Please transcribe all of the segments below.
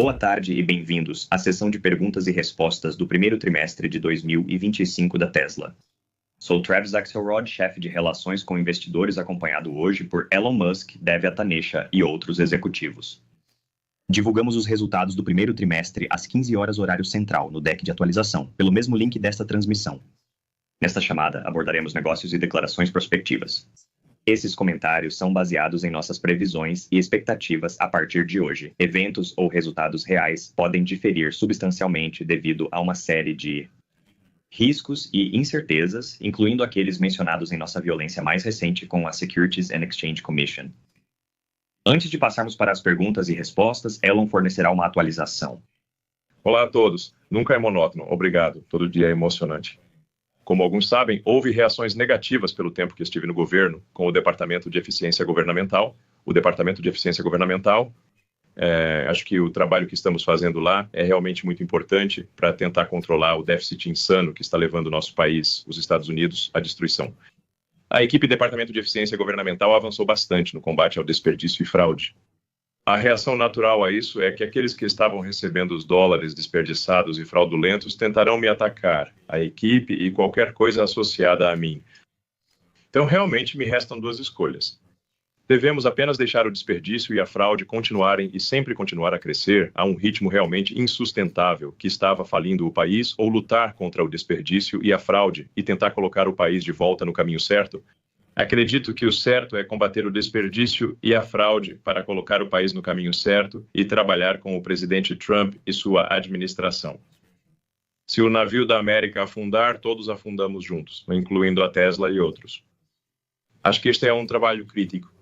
Boa tarde e bem-vindos à sessão de perguntas e respostas do primeiro trimestre de 2025 da Tesla. Sou Travis Axelrod, chefe de relações com investidores, acompanhado hoje por Elon Musk, Devya Tanesha e outros executivos. Divulgamos os resultados do primeiro trimestre às 15 horas horário central, no deck de atualização, pelo mesmo link desta transmissão. Nesta chamada, abordaremos negócios e declarações prospectivas. Esses comentários são baseados em nossas previsões e expectativas a partir de hoje. Eventos ou resultados reais podem diferir substancialmente devido a uma série de riscos e incertezas, incluindo aqueles mencionados em nossa violência mais recente com a Securities and Exchange Commission. Antes de passarmos para as perguntas e respostas, Elon fornecerá uma atualização. Olá a todos. Nunca é monótono. Obrigado. Todo dia é emocionante. Como alguns sabem, houve reações negativas pelo tempo que estive no governo com o Departamento de Eficiência Governamental. O Departamento de Eficiência Governamental, acho que o trabalho que estamos fazendo lá é realmente muito importante para tentar controlar o déficit insano que está levando o nosso país, os Estados Unidos, à destruição. A equipe do Departamento de Eficiência Governamental avançou bastante no combate ao desperdício e fraude. A reação natural a isso é que aqueles que estavam recebendo os dólares desperdiçados e fraudulentos tentarão me atacar, a equipe e qualquer coisa associada a mim. Então, realmente, me restam duas escolhas. Devemos apenas deixar o desperdício e a fraude continuarem e sempre continuar a crescer a um ritmo realmente insustentável que estava falindo o país, ou lutar contra o desperdício e a fraude e tentar colocar o país de volta no caminho certo? Acredito que o certo é combater o desperdício e a fraude para colocar o país no caminho certo e trabalhar com o presidente Trump e sua administração. Se o navio da América afundar, todos afundamos juntos, incluindo a Tesla e outros. Acho que este é um trabalho crítico.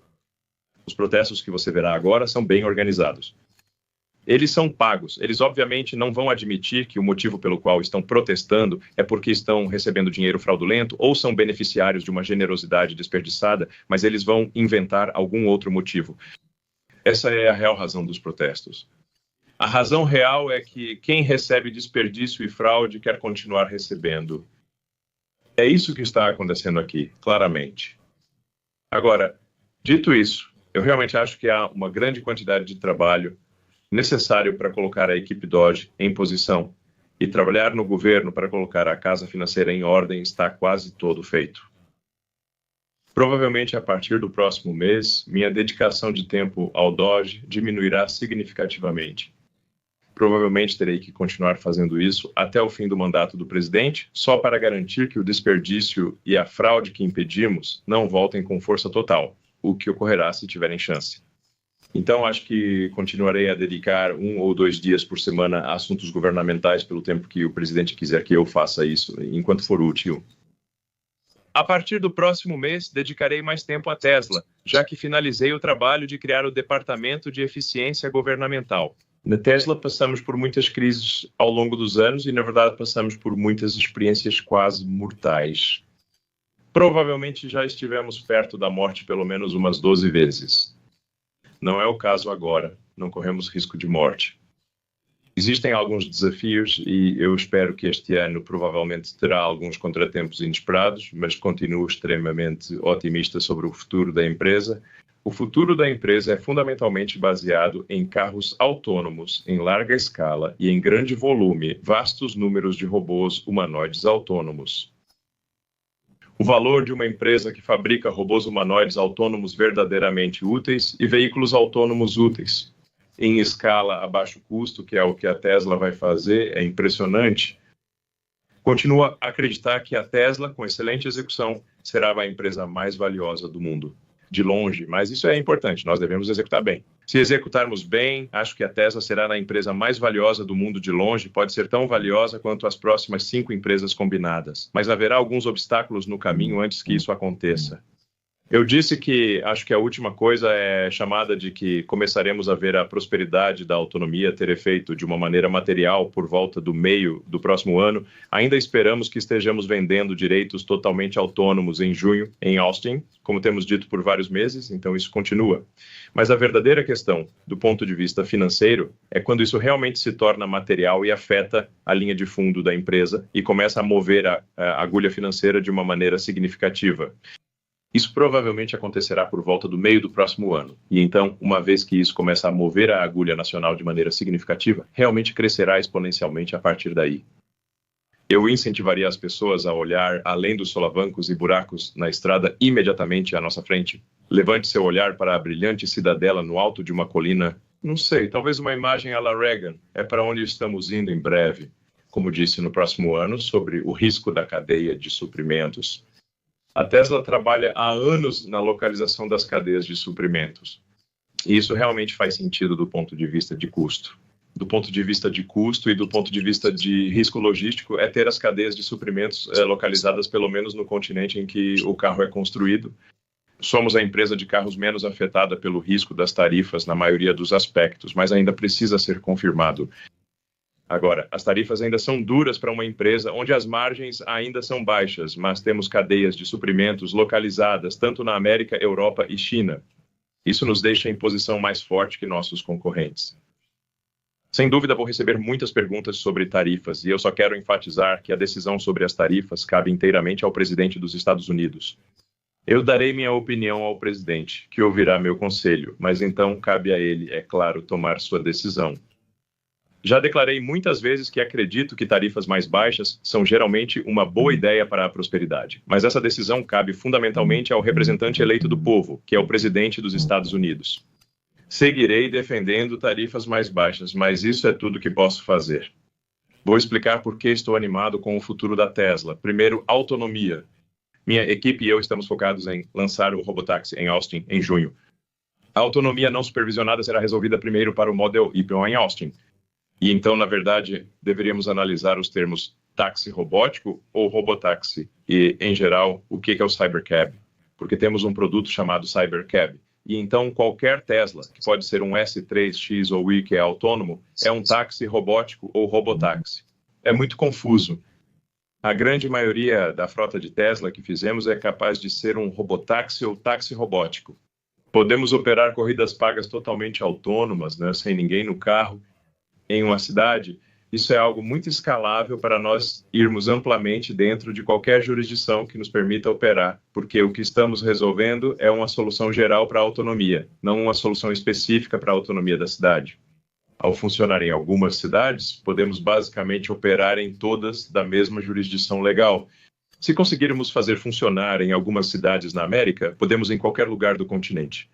Os protestos que você verá agora são bem organizados. Eles são pagos. Eles, obviamente, não vão admitir que o motivo pelo qual estão protestando é porque estão recebendo dinheiro fraudulento ou são beneficiários de uma generosidade desperdiçada, mas eles vão inventar algum outro motivo. Essa é a real razão dos protestos. A razão real é que quem recebe desperdício e fraude quer continuar recebendo. É isso que está acontecendo aqui, claramente. Agora, dito isso, eu realmente acho que há uma grande quantidade de trabalho necessário para colocar a equipe Doge em posição, e trabalhar no governo para colocar a casa financeira em ordem está quase todo feito. Provavelmente a partir do próximo mês, minha dedicação de tempo ao Doge diminuirá significativamente. Provavelmente terei que continuar fazendo isso até o fim do mandato do presidente, só para garantir que o desperdício e a fraude que impedimos não voltem com força total, o que ocorrerá se tiverem chance. Então, acho que continuarei a dedicar 1 ou 2 dias por semana a assuntos governamentais pelo tempo que o presidente quiser que eu faça isso, enquanto for útil. A partir do próximo mês, dedicarei mais tempo à Tesla, já que finalizei o trabalho de criar o Departamento de Eficiência Governamental. Na Tesla, passamos por muitas crises ao longo dos anos e, na verdade, passamos por muitas experiências quase mortais. Provavelmente já estivemos perto da morte pelo menos umas 12 vezes. Não é o caso agora, não corremos risco de morte. Existem alguns desafios e eu espero que este ano provavelmente terá alguns contratempos inesperados, mas continuo extremamente otimista sobre o futuro da empresa. O futuro da empresa é fundamentalmente baseado em carros autônomos em larga escala e em grande volume, vastos números de robôs humanoides autônomos. O valor de uma empresa que fabrica robôs humanoides autônomos verdadeiramente úteis e veículos autônomos úteis, em escala a baixo custo, que é o que a Tesla vai fazer, é impressionante. Continuo a acreditar que a Tesla, com excelente execução, será a empresa mais valiosa do mundo. De longe, mas isso é importante, nós devemos executar bem. Se executarmos bem, acho que a Tesla será a empresa mais valiosa do mundo de longe, pode ser tão valiosa quanto as próximas 5 empresas combinadas. Mas haverá alguns obstáculos no caminho antes que isso aconteça. Eu disse que acho que a última coisa é chamada de que começaremos a ver a prosperidade da autonomia ter efeito de uma maneira material por volta do meio do próximo ano. Ainda esperamos que estejamos vendendo direitos totalmente autônomos em junho, em Austin, como temos dito por vários meses, então isso continua. Mas a verdadeira questão, do ponto de vista financeiro, é quando isso realmente se torna material e afeta a linha de fundo da empresa e começa a mover a agulha financeira de uma maneira significativa. Isso provavelmente acontecerá por volta do meio do próximo ano. E então, uma vez que isso começa a mover a agulha nacional de maneira significativa, realmente crescerá exponencialmente a partir daí. Eu incentivaria as pessoas a olhar além dos solavancos e buracos na estrada imediatamente à nossa frente. Levante seu olhar para a brilhante cidadela no alto de uma colina. Não sei, talvez uma imagem à la Reagan. É para onde estamos indo em breve. Como disse no próximo ano, sobre o risco da cadeia de suprimentos. A Tesla trabalha há anos na localização das cadeias de suprimentos. E isso realmente faz sentido do ponto de vista de custo. Do ponto de vista de custo e do ponto de vista de risco logístico, é ter as cadeias de suprimentos localizadas pelo menos no continente em que o carro é construído. Somos a empresa de carros menos afetada pelo risco das tarifas na maioria dos aspectos, mas ainda precisa ser confirmado. Agora, as tarifas ainda são duras para uma empresa onde as margens ainda são baixas, mas temos cadeias de suprimentos localizadas tanto na América, Europa e China. Isso nos deixa em posição mais forte que nossos concorrentes. Sem dúvida, vou receber muitas perguntas sobre tarifas, e eu só quero enfatizar que a decisão sobre as tarifas cabe inteiramente ao presidente dos Estados Unidos. Eu darei minha opinião ao presidente, que ouvirá meu conselho, mas então cabe a ele, é claro, tomar sua decisão. Já declarei muitas vezes que acredito que tarifas mais baixas são geralmente uma boa ideia para a prosperidade, mas essa decisão cabe fundamentalmente ao representante eleito do povo, que é o presidente dos Estados Unidos. Seguirei defendendo tarifas mais baixas, mas isso é tudo que posso fazer. Vou explicar por que estou animado com o futuro da Tesla. Primeiro, autonomia. Minha equipe e eu estamos focados em lançar o robotáxi em Austin em junho. A autonomia não supervisionada será resolvida primeiro para o Model Y em Austin. E então, na verdade, deveríamos analisar os termos táxi robótico ou robotáxi. E, em geral, o que é o Cybercab? Porque temos um produto chamado Cybercab. E então, qualquer Tesla, que pode ser um S3, X ou Y que é autônomo, é um táxi robótico ou robotáxi. É muito confuso. A grande maioria da frota de Tesla que fizemos é capaz de ser um robotáxi ou táxi robótico. Podemos operar corridas pagas totalmente autônomas, né, sem ninguém no carro, em uma cidade. Isso é algo muito escalável para nós irmos amplamente dentro de qualquer jurisdição que nos permita operar, porque o que estamos resolvendo é uma solução geral para a autonomia, não uma solução específica para a autonomia da cidade. Ao funcionar em algumas cidades, podemos basicamente operar em todas da mesma jurisdição legal. Se conseguirmos fazer funcionar em algumas cidades na América, podemos em qualquer lugar do continente.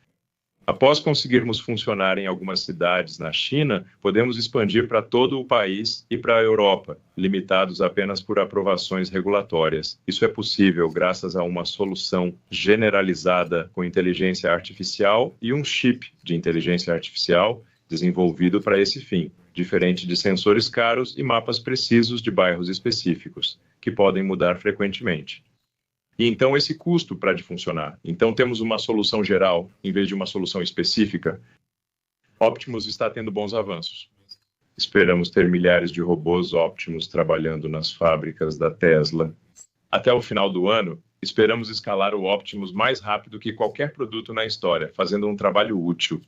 Após conseguirmos funcionar em algumas cidades na China, podemos expandir para todo o país e para a Europa, limitados apenas por aprovações regulatórias. Isso é possível graças a uma solução generalizada com inteligência artificial e um chip de inteligência artificial desenvolvido para esse fim, diferente de sensores caros e mapas precisos de bairros específicos, que podem mudar frequentemente. E então esse custo para de funcionar. Então temos uma solução geral em vez de uma solução específica. Optimus está tendo bons avanços. Esperamos ter milhares de robôs Optimus trabalhando nas fábricas da Tesla. Até o final do ano, esperamos escalar o Optimus mais rápido que qualquer produto na história, fazendo um trabalho útil,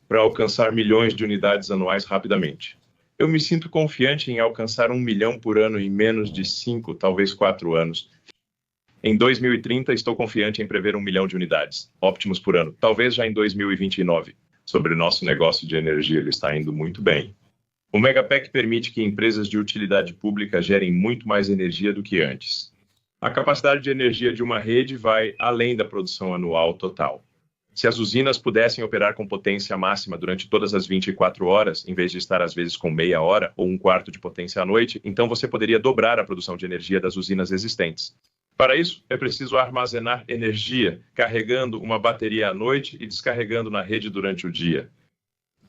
para alcançar milhões de unidades anuais rapidamente. Eu me sinto confiante em alcançar 1 milhão por ano em menos de 5, talvez 4 anos. Em 2030, estou confiante em prever 1 milhão de unidades, Optimus por ano, talvez já em 2029. Sobre o nosso negócio de energia, ele está indo muito bem. O Megapack permite que empresas de utilidade pública gerem muito mais energia do que antes. A capacidade de energia de uma rede vai além da produção anual total. Se as usinas pudessem operar com potência máxima durante todas as 24 horas, em vez de estar às vezes com meia hora ou 1/4 de potência à noite, então você poderia dobrar a produção de energia das usinas existentes. Para isso, é preciso armazenar energia, carregando uma bateria à noite e descarregando na rede durante o dia.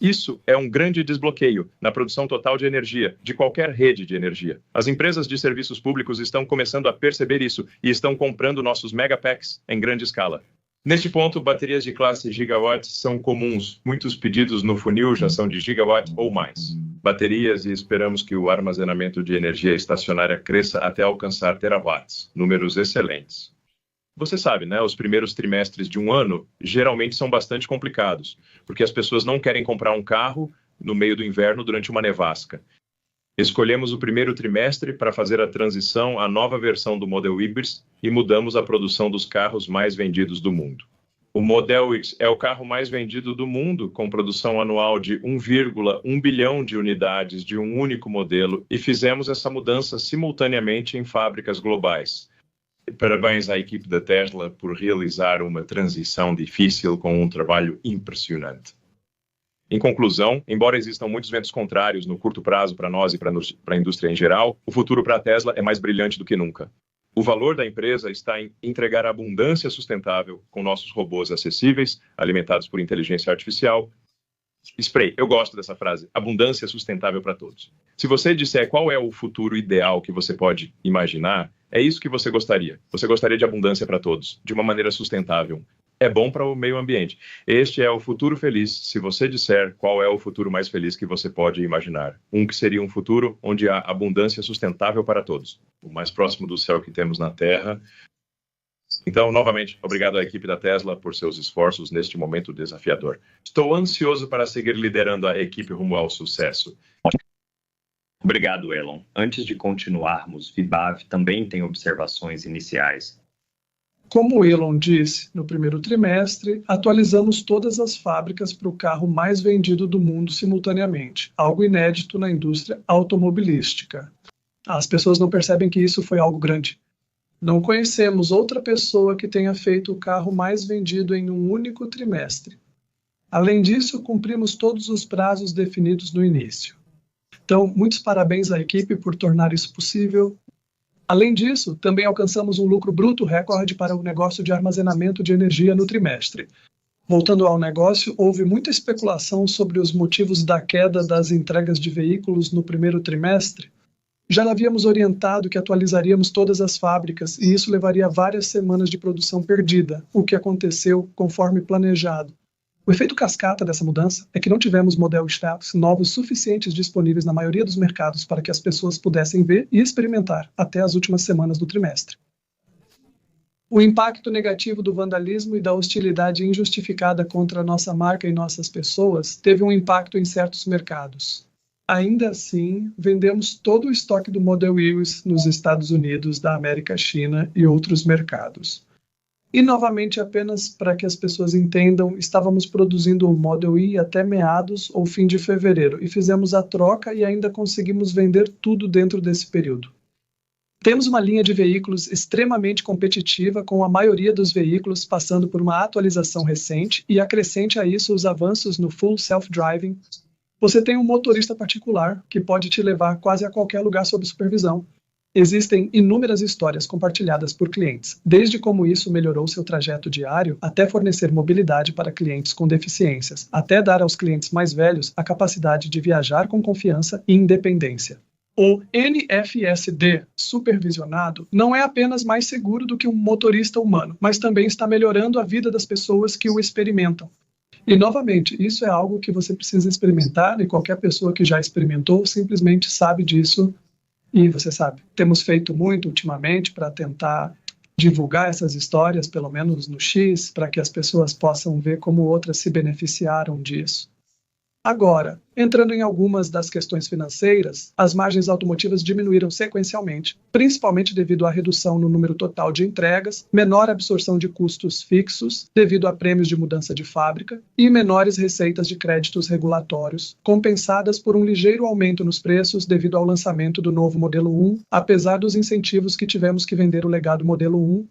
Isso é um grande desbloqueio na produção total de energia, de qualquer rede de energia. As empresas de serviços públicos estão começando a perceber isso e estão comprando nossos Megapacks em grande escala. Neste ponto, baterias de classe gigawatts são comuns. Muitos pedidos no funil já são de gigawatt ou mais. Baterias e esperamos que o armazenamento de energia estacionária cresça até alcançar terawatts, números excelentes. Você sabe, né? Os primeiros trimestres de um ano geralmente são bastante complicados, porque as pessoas não querem comprar um carro no meio do inverno durante uma nevasca. Escolhemos o primeiro trimestre para fazer a transição à nova versão do Model X e mudamos a produção dos carros mais vendidos do mundo. O Model X é o carro mais vendido do mundo, com produção anual de 1,1 bilhão de unidades de um único modelo, e fizemos essa mudança simultaneamente em fábricas globais. Parabéns à equipe da Tesla por realizar uma transição difícil com um trabalho impressionante. Em conclusão, embora existam muitos ventos contrários no curto prazo para nós e para a indústria em geral, o futuro para a Tesla é mais brilhante do que nunca. O valor da empresa está em entregar abundância sustentável com nossos robôs acessíveis, alimentados por inteligência artificial. Spray, eu gosto dessa frase, abundância sustentável para todos. Se você disser qual é o futuro ideal que você pode imaginar, é isso que você gostaria. Você gostaria de abundância para todos, de uma maneira sustentável. É bom para o meio ambiente. Este é o futuro feliz, se você disser qual é o futuro mais feliz que você pode imaginar. Que seria um futuro onde há abundância sustentável para todos. O mais próximo do céu que temos na Terra. Então, novamente, obrigado à equipe da Tesla por seus esforços neste momento desafiador. Estou ansioso para seguir liderando a equipe rumo ao sucesso. Obrigado, Elon. Antes de continuarmos, Vaibhav também tem observações iniciais. Como Elon disse, no primeiro trimestre, atualizamos todas as fábricas para o carro mais vendido do mundo simultaneamente, algo inédito na indústria automobilística. As pessoas não percebem que isso foi algo grande. Não conhecemos outra pessoa que tenha feito o carro mais vendido em um único trimestre. Além disso, cumprimos todos os prazos definidos no início. Então, muitos parabéns à equipe por tornar isso possível. Além disso, também alcançamos um lucro bruto recorde para o negócio de armazenamento de energia no trimestre. Voltando ao negócio, houve muita especulação sobre os motivos da queda das entregas de veículos no primeiro trimestre. Já havíamos orientado que atualizaríamos todas as fábricas e isso levaria várias semanas de produção perdida, o que aconteceu conforme planejado. O efeito cascata dessa mudança é que não tivemos Model X novos suficientes disponíveis na maioria dos mercados para que as pessoas pudessem ver e experimentar até as últimas semanas do trimestre. O impacto negativo do vandalismo e da hostilidade injustificada contra a nossa marca e nossas pessoas teve um impacto em certos mercados. Ainda assim, vendemos todo o estoque do Model X nos Estados Unidos, da América, China e outros mercados. E, novamente, apenas para que as pessoas entendam, estávamos produzindo o Model Y até meados ou fim de fevereiro, e fizemos a troca e ainda conseguimos vender tudo dentro desse período. Temos uma linha de veículos extremamente competitiva, com a maioria dos veículos passando por uma atualização recente, e acrescente a isso os avanços no Full Self-Driving. Você tem um motorista particular que pode te levar quase a qualquer lugar sob supervisão. Existem inúmeras histórias compartilhadas por clientes, desde como isso melhorou seu trajeto diário, até fornecer mobilidade para clientes com deficiências, até dar aos clientes mais velhos a capacidade de viajar com confiança e independência. O NFSD supervisionado não é apenas mais seguro do que um motorista humano, mas também está melhorando a vida das pessoas que o experimentam. E, novamente, isso é algo que você precisa experimentar, e qualquer pessoa que já experimentou simplesmente sabe disso. E você sabe, temos feito muito ultimamente para tentar divulgar essas histórias, pelo menos no X, para que as pessoas possam ver como outras se beneficiaram disso. Agora, entrando em algumas das questões financeiras, as margens automotivas diminuíram sequencialmente, principalmente devido à redução no número total de entregas, menor absorção de custos fixos devido a prêmios de mudança de fábrica e menores receitas de créditos regulatórios, compensadas por um ligeiro aumento nos preços devido ao lançamento do novo modelo 1, apesar dos incentivos que tivemos que vender o legado modelo 1.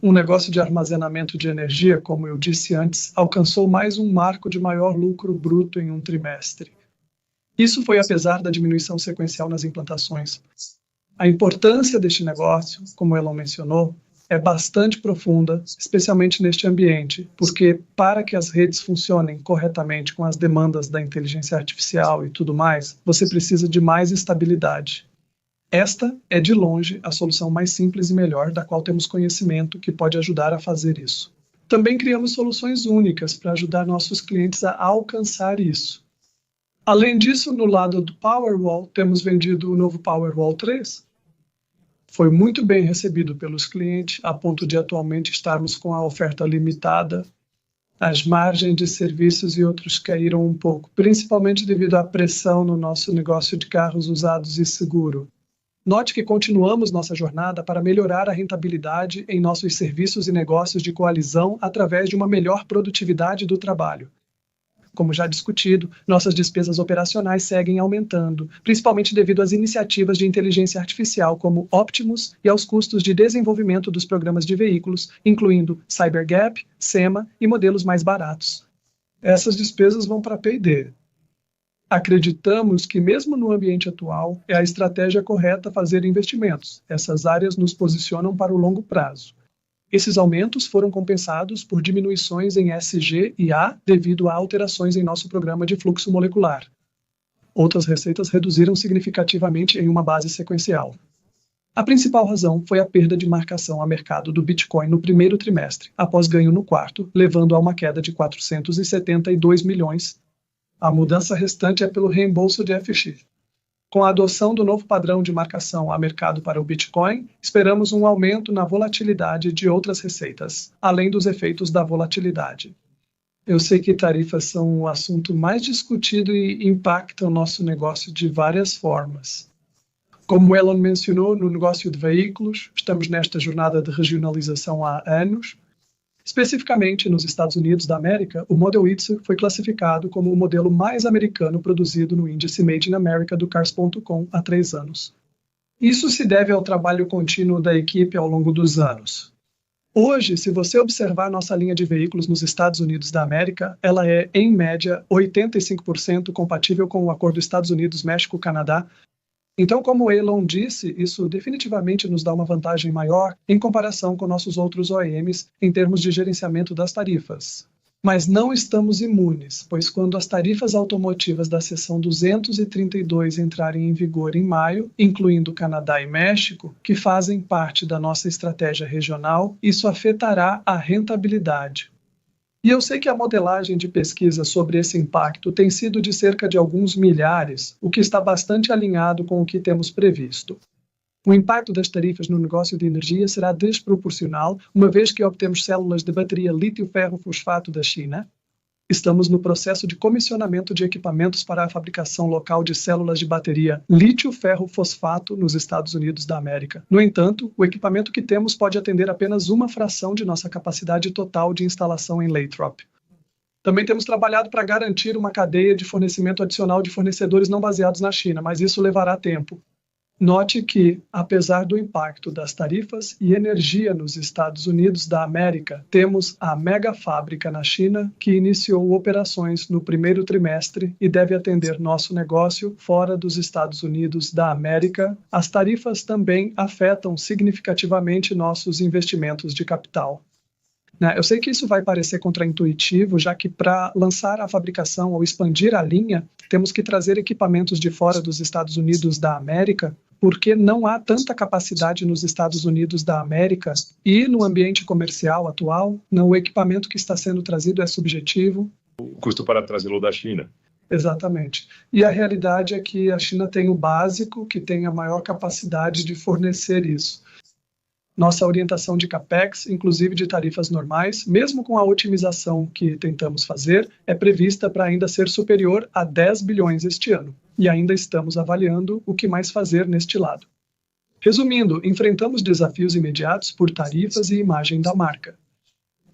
Um negócio de armazenamento de energia, como eu disse antes, alcançou mais um marco de maior lucro bruto em um trimestre. Isso foi apesar da diminuição sequencial nas implantações. A importância deste negócio, como Elon mencionou, é bastante profunda, especialmente neste ambiente, porque para que as redes funcionem corretamente com as demandas da inteligência artificial e tudo mais, você precisa de mais estabilidade. Esta é, de longe, a solução mais simples e melhor da qual temos conhecimento que pode ajudar a fazer isso. Também criamos soluções únicas para ajudar nossos clientes a alcançar isso. Além disso, no lado do Powerwall, temos vendido o novo Powerwall 3. Foi muito bem recebido pelos clientes, a ponto de atualmente estarmos com a oferta limitada. As margens de serviços e outros caíram um pouco, principalmente devido à pressão no nosso negócio de carros usados e seguro. Note que continuamos nossa jornada para melhorar a rentabilidade em nossos serviços e negócios de coalizão através de uma melhor produtividade do trabalho. Como já discutido, nossas despesas operacionais seguem aumentando, principalmente devido às iniciativas de inteligência artificial como Optimus e aos custos de desenvolvimento dos programas de veículos, incluindo CyberGap, SEMA e modelos mais baratos. Essas despesas vão para P&D. Acreditamos que, mesmo no ambiente atual, é a estratégia correta fazer investimentos. Essas áreas nos posicionam para o longo prazo. Esses aumentos foram compensados por diminuições em SG e A devido a alterações em nosso programa de fluxo molecular. Outras receitas reduziram significativamente em uma base sequencial. A principal razão foi a perda de marcação a mercado do Bitcoin no primeiro trimestre, após ganho no quarto, levando a uma queda de 472 milhões. A mudança restante é pelo reembolso de FX. Com a adoção do novo padrão de marcação a mercado para o Bitcoin, esperamos um aumento na volatilidade de outras receitas, além dos efeitos da volatilidade. Eu sei que tarifas são o assunto mais discutido e impactam nosso negócio de várias formas. Como Elon mencionou, no negócio de veículos, estamos nesta jornada de regionalização há anos. Especificamente nos Estados Unidos da América, o Model Y foi classificado como o modelo mais americano produzido no índice Made in America do Cars.com há 3 anos. Isso se deve ao trabalho contínuo da equipe ao longo dos anos. Hoje, se você observar nossa linha de veículos nos Estados Unidos da América, ela é, em média, 85% compatível com o Acordo Estados Unidos-México-Canadá. Então, como Elon disse, isso definitivamente nos dá uma vantagem maior em comparação com nossos outros OEMs em termos de gerenciamento das tarifas. Mas não estamos imunes, pois quando as tarifas automotivas da seção 232 entrarem em vigor em maio, incluindo Canadá e México, que fazem parte da nossa estratégia regional, isso afetará a rentabilidade. E eu sei que a modelagem de pesquisa sobre esse impacto tem sido de cerca de alguns milhares, o que está bastante alinhado com o que temos previsto. O impacto das tarifas no negócio de energia será desproporcional, uma vez que obtemos células de bateria lítio-ferro-fosfato da China. Estamos no processo de comissionamento de equipamentos para a fabricação local de células de bateria lítio-ferro-fosfato nos Estados Unidos da América. No entanto, o equipamento que temos pode atender apenas uma fração de nossa capacidade total de instalação em Lathrop. Também temos trabalhado para garantir uma cadeia de fornecimento adicional de fornecedores não baseados na China, mas isso levará tempo. Note que, apesar do impacto das tarifas e energia nos Estados Unidos da América, temos a mega fábrica na China que iniciou operações no primeiro trimestre e deve atender nosso negócio fora dos Estados Unidos da América. As tarifas também afetam significativamente nossos investimentos de capital. Eu sei que isso vai parecer contraintuitivo, já que para lançar a fabricação ou expandir a linha, temos que trazer equipamentos de fora dos Estados Unidos da América, porque não há tanta capacidade nos Estados Unidos da América e no ambiente comercial atual, o equipamento que está sendo trazido é subjetivo. O custo para trazê-lo da China. Exatamente. E a realidade é que a China tem o básico, que tem a maior capacidade de fornecer isso. Nossa orientação de CAPEX, inclusive de tarifas normais, mesmo com a otimização que tentamos fazer, é prevista para ainda ser superior a 10 bilhões este ano. E ainda estamos avaliando o que mais fazer neste lado. Resumindo, enfrentamos desafios imediatos por tarifas e imagem da marca.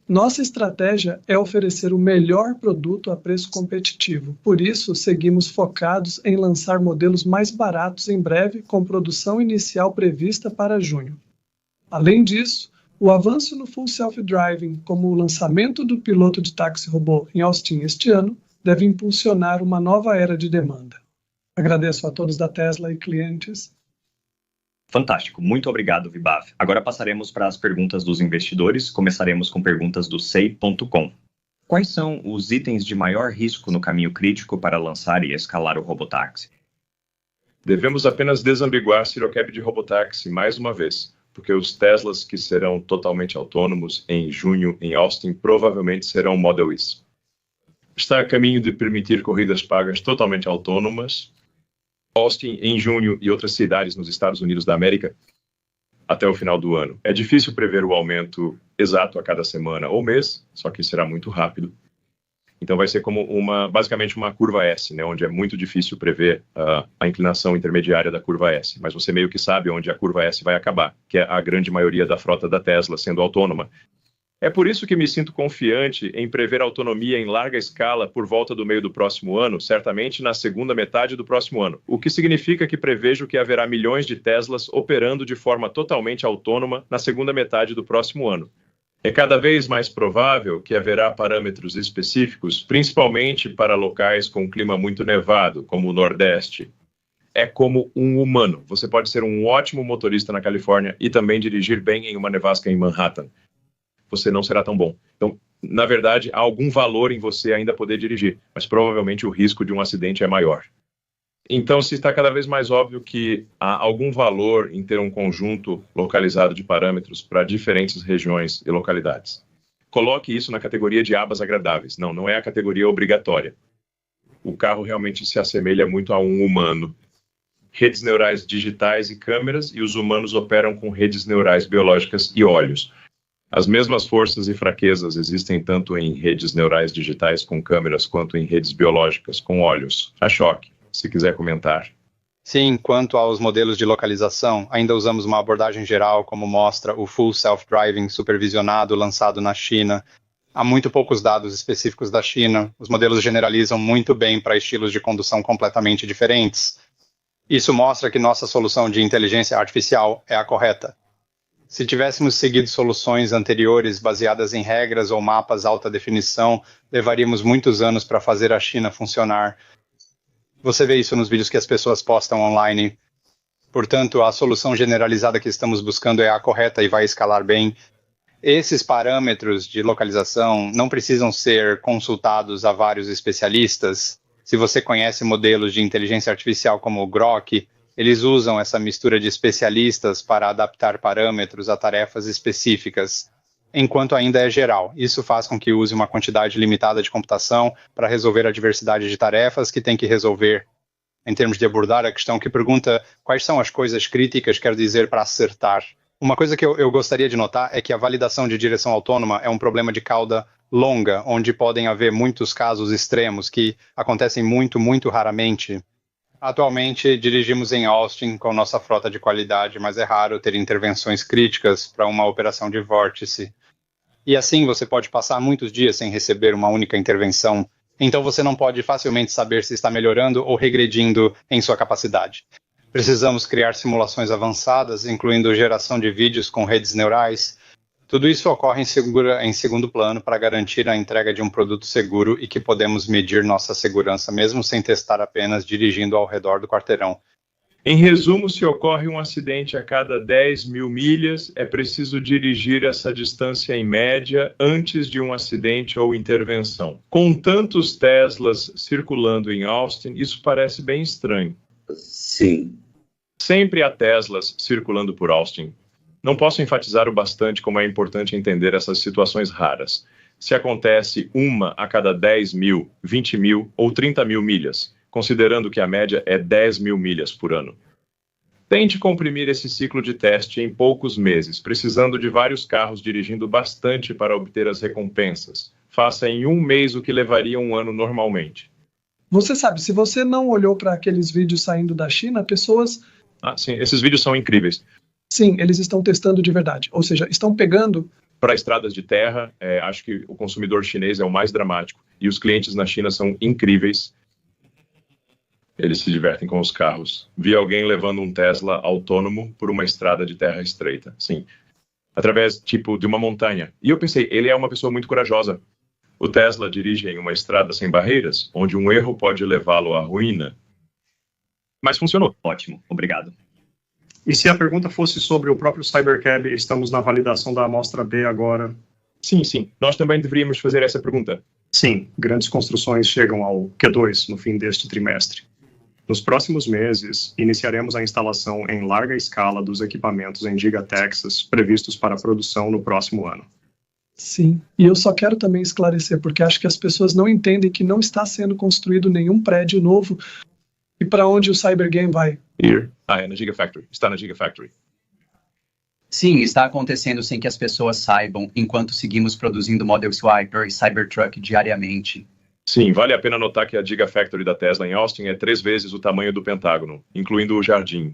Nossa estratégia é oferecer o melhor produto a preço competitivo. Por isso, seguimos focados em lançar modelos mais baratos em breve, com produção inicial prevista para junho. Além disso, o avanço no Full Self-Driving, como o lançamento do piloto de táxi robô em Austin este ano, deve impulsionar uma nova era de demanda. Agradeço a todos da Tesla e clientes. Fantástico, muito obrigado, Vibav. Agora passaremos para as perguntas dos investidores. Começaremos com perguntas do Sei.com. Quais são os itens de maior risco no caminho crítico para lançar e escalar o robotáxi? Devemos apenas desambiguar Zero-Cap de robotáxi mais uma vez, porque os Teslas que serão totalmente autônomos em junho em Austin provavelmente serão Model Y. Está a caminho de permitir corridas pagas totalmente autônomas. Austin em junho e outras cidades nos Estados Unidos da América até o final do ano. É difícil prever o aumento exato a cada semana ou mês, só que será muito rápido. Então vai ser como basicamente uma curva S, né, onde é muito difícil prever a inclinação intermediária da curva S, mas você meio que sabe onde a curva S vai acabar, que é a grande maioria da frota da Tesla sendo autônoma. É por isso que me sinto confiante em prever autonomia em larga escala por volta do meio do próximo ano, certamente na segunda metade do próximo ano, o que significa que prevejo que haverá milhões de Teslas operando de forma totalmente autônoma na segunda metade do próximo ano. É cada vez mais provável que haverá parâmetros específicos, principalmente para locais com clima muito nevado, como o Nordeste. É como um humano. Você pode ser um ótimo motorista na Califórnia e também dirigir bem em uma nevasca em Manhattan. Você não será tão bom. Então, na verdade, há algum valor em você ainda poder dirigir, mas provavelmente o risco de um acidente é maior. Então, se está cada vez mais óbvio que há algum valor em ter um conjunto localizado de parâmetros para diferentes regiões e localidades. Coloque isso na categoria de abas agradáveis. Não é a categoria obrigatória. O carro realmente se assemelha muito a um humano. Redes neurais digitais e câmeras, e os humanos operam com redes neurais biológicas e olhos. As mesmas forças e fraquezas existem tanto em redes neurais digitais com câmeras quanto em redes biológicas com olhos. A choque. Se quiser comentar. Sim, quanto aos modelos de localização, ainda usamos uma abordagem geral, como mostra o Full Self-Driving supervisionado lançado na China. Há muito poucos dados específicos da China. Os modelos generalizam muito bem para estilos de condução completamente diferentes. Isso mostra que nossa solução de inteligência artificial é a correta. Se tivéssemos seguido soluções anteriores baseadas em regras ou mapas alta definição, levaríamos muitos anos para fazer a China funcionar. Você vê isso nos vídeos que as pessoas postam online. Portanto, a solução generalizada que estamos buscando é a correta e vai escalar bem. Esses parâmetros de localização não precisam ser consultados a vários especialistas. Se você conhece modelos de inteligência artificial como o Grok, eles usam essa mistura de especialistas para adaptar parâmetros a tarefas específicas, enquanto ainda é geral. Isso faz com que use uma quantidade limitada de computação para resolver a diversidade de tarefas que tem que resolver. Em termos de abordar a questão que pergunta quais são as coisas críticas, quer dizer, para acertar. Uma coisa que eu gostaria de notar é que a validação de direção autônoma é um problema de cauda longa, onde podem haver muitos casos extremos que acontecem muito, muito raramente. Atualmente, dirigimos em Austin com nossa frota de qualidade, mas é raro ter intervenções críticas para uma operação de vórtice. E assim você pode passar muitos dias sem receber uma única intervenção, então você não pode facilmente saber se está melhorando ou regredindo em sua capacidade. Precisamos criar simulações avançadas, incluindo geração de vídeos com redes neurais. Tudo isso ocorre em segundo plano para garantir a entrega de um produto seguro e que podemos medir nossa segurança mesmo sem testar apenas dirigindo ao redor do quarteirão. Em resumo, se ocorre um acidente a cada 10.000 milhas, é preciso dirigir essa distância em média antes de um acidente ou intervenção. Com tantos Teslas circulando em Austin, isso parece bem estranho. Sim. Sempre há Teslas circulando por Austin. Não posso enfatizar o bastante como é importante entender essas situações raras. Se acontece uma a cada 10.000, 20.000 ou 30.000 milhas, considerando que a média é 10.000 milhas por ano. Tente comprimir esse ciclo de teste em poucos meses, precisando de vários carros dirigindo bastante para obter as recompensas. Faça em um mês o que levaria um ano normalmente. Você sabe, se você não olhou para aqueles vídeos saindo da China, pessoas... Sim, esses vídeos são incríveis. Sim, eles estão testando de verdade. Ou seja, estão pegando... Para estradas de terra, acho que o consumidor chinês é o mais dramático. E os clientes na China são incríveis. Eles se divertem com os carros. Vi alguém levando um Tesla autônomo por uma estrada de terra estreita. Sim. Através, de uma montanha. E eu pensei, ele é uma pessoa muito corajosa. O Tesla dirige em uma estrada sem barreiras, onde um erro pode levá-lo à ruína. Mas funcionou. Ótimo, obrigado. E se a pergunta fosse sobre o próprio Cybercab, estamos na validação da amostra B agora? Sim. Nós também deveríamos fazer essa pergunta. Sim, grandes construções chegam ao Q2 no fim deste trimestre. Nos próximos meses, iniciaremos a instalação em larga escala dos equipamentos em Giga Texas previstos para produção no próximo ano. Sim, e eu só quero também esclarecer, porque acho que as pessoas não entendem que não está sendo construído nenhum prédio novo. E para onde o Cybergame vai? É na Gigafactory. Está na Gigafactory. Sim, está acontecendo sem que as pessoas saibam, enquanto seguimos produzindo Model Swiper e Cybertruck diariamente. Sim, vale a pena notar que a Gigafactory da Tesla em Austin é 3 vezes o tamanho do Pentágono, incluindo o jardim.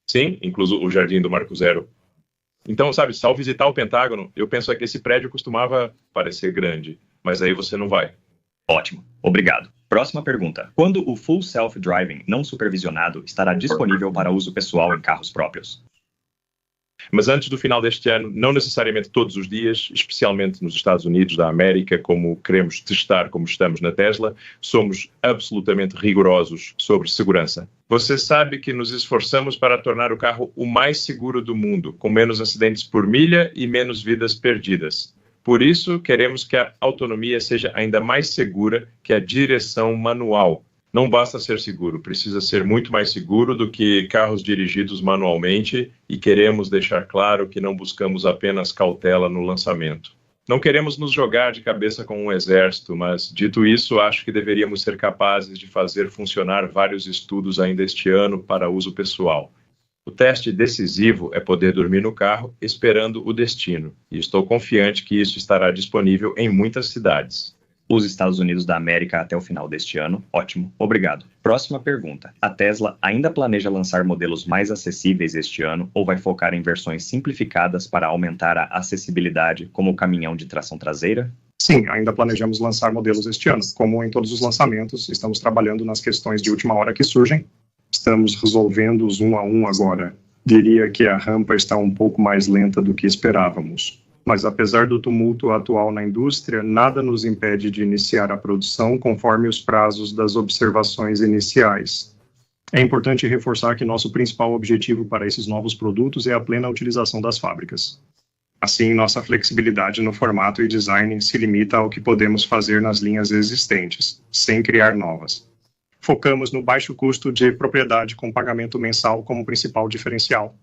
Sim, incluso o jardim do Marco Zero. Então, sabe, ao visitar o Pentágono, eu penso que esse prédio costumava parecer grande, mas aí você não vai. Ótimo, obrigado. Próxima pergunta. Quando o Full Self-Driving não supervisionado estará disponível para uso pessoal em carros próprios? Mas antes do final deste ano, não necessariamente todos os dias, especialmente nos Estados Unidos da América, como queremos testar como estamos na Tesla, somos absolutamente rigorosos sobre segurança. Você sabe que nos esforçamos para tornar o carro o mais seguro do mundo, com menos acidentes por milha e menos vidas perdidas. Por isso, queremos que a autonomia seja ainda mais segura que a direção manual. Não basta ser seguro, precisa ser muito mais seguro do que carros dirigidos manualmente e queremos deixar claro que não buscamos apenas cautela no lançamento. Não queremos nos jogar de cabeça com um exército, mas, dito isso, acho que deveríamos ser capazes de fazer funcionar vários estudos ainda este ano para uso pessoal. O teste decisivo é poder dormir no carro esperando o destino, e estou confiante que isso estará disponível em muitas cidades. Os Estados Unidos da América até o final deste ano. Ótimo, obrigado. Próxima pergunta. A Tesla ainda planeja lançar modelos mais acessíveis este ano ou vai focar em versões simplificadas para aumentar a acessibilidade, como o caminhão de tração traseira? Sim, ainda planejamos lançar modelos este ano. Como em todos os lançamentos, estamos trabalhando nas questões de última hora que surgem. Estamos resolvendo-os um a um agora. Diria que a rampa está um pouco mais lenta do que esperávamos. Mas apesar do tumulto atual na indústria, nada nos impede de iniciar a produção conforme os prazos das observações iniciais. É importante reforçar que nosso principal objetivo para esses novos produtos é a plena utilização das fábricas. Assim, nossa flexibilidade no formato e design se limita ao que podemos fazer nas linhas existentes, sem criar novas. Focamos no baixo custo de propriedade com pagamento mensal como principal diferencial.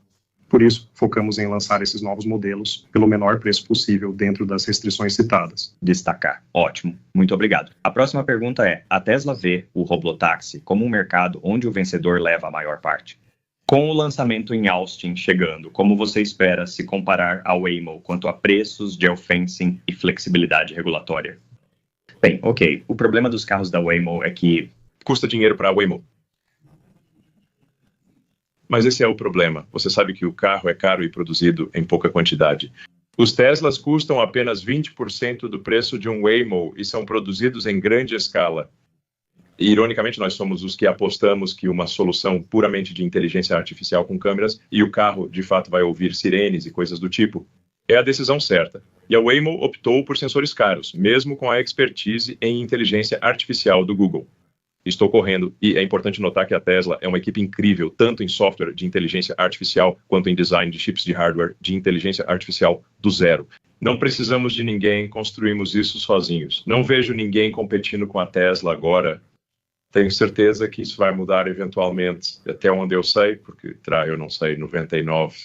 Por isso, focamos em lançar esses novos modelos pelo menor preço possível dentro das restrições citadas. Destacar. Ótimo. Muito obrigado. A próxima pergunta é: a Tesla vê o robotáxi como um mercado onde o vencedor leva a maior parte? Com o lançamento em Austin chegando, como você espera se comparar ao Waymo quanto a preços, geofencing e flexibilidade regulatória? Bem, ok. O problema dos carros da Waymo é que custa dinheiro para a Waymo. Mas esse é o problema. Você sabe que o carro é caro e produzido em pouca quantidade. Os Teslas custam apenas 20% do preço de um Waymo e são produzidos em grande escala. E, ironicamente, nós somos os que apostamos que uma solução puramente de inteligência artificial com câmeras e o carro, de fato, vai ouvir sirenes e coisas do tipo, é a decisão certa. E a Waymo optou por sensores caros, mesmo com a expertise em inteligência artificial do Google. Estou correndo, e é importante notar que a Tesla é uma equipe incrível, tanto em software de inteligência artificial, quanto em design de chips de hardware de inteligência artificial do zero. Não precisamos de ninguém, construímos isso sozinhos. Não vejo ninguém competindo com a Tesla agora. Tenho certeza que isso vai mudar eventualmente, até onde eu sei, porque eu não sei, 99.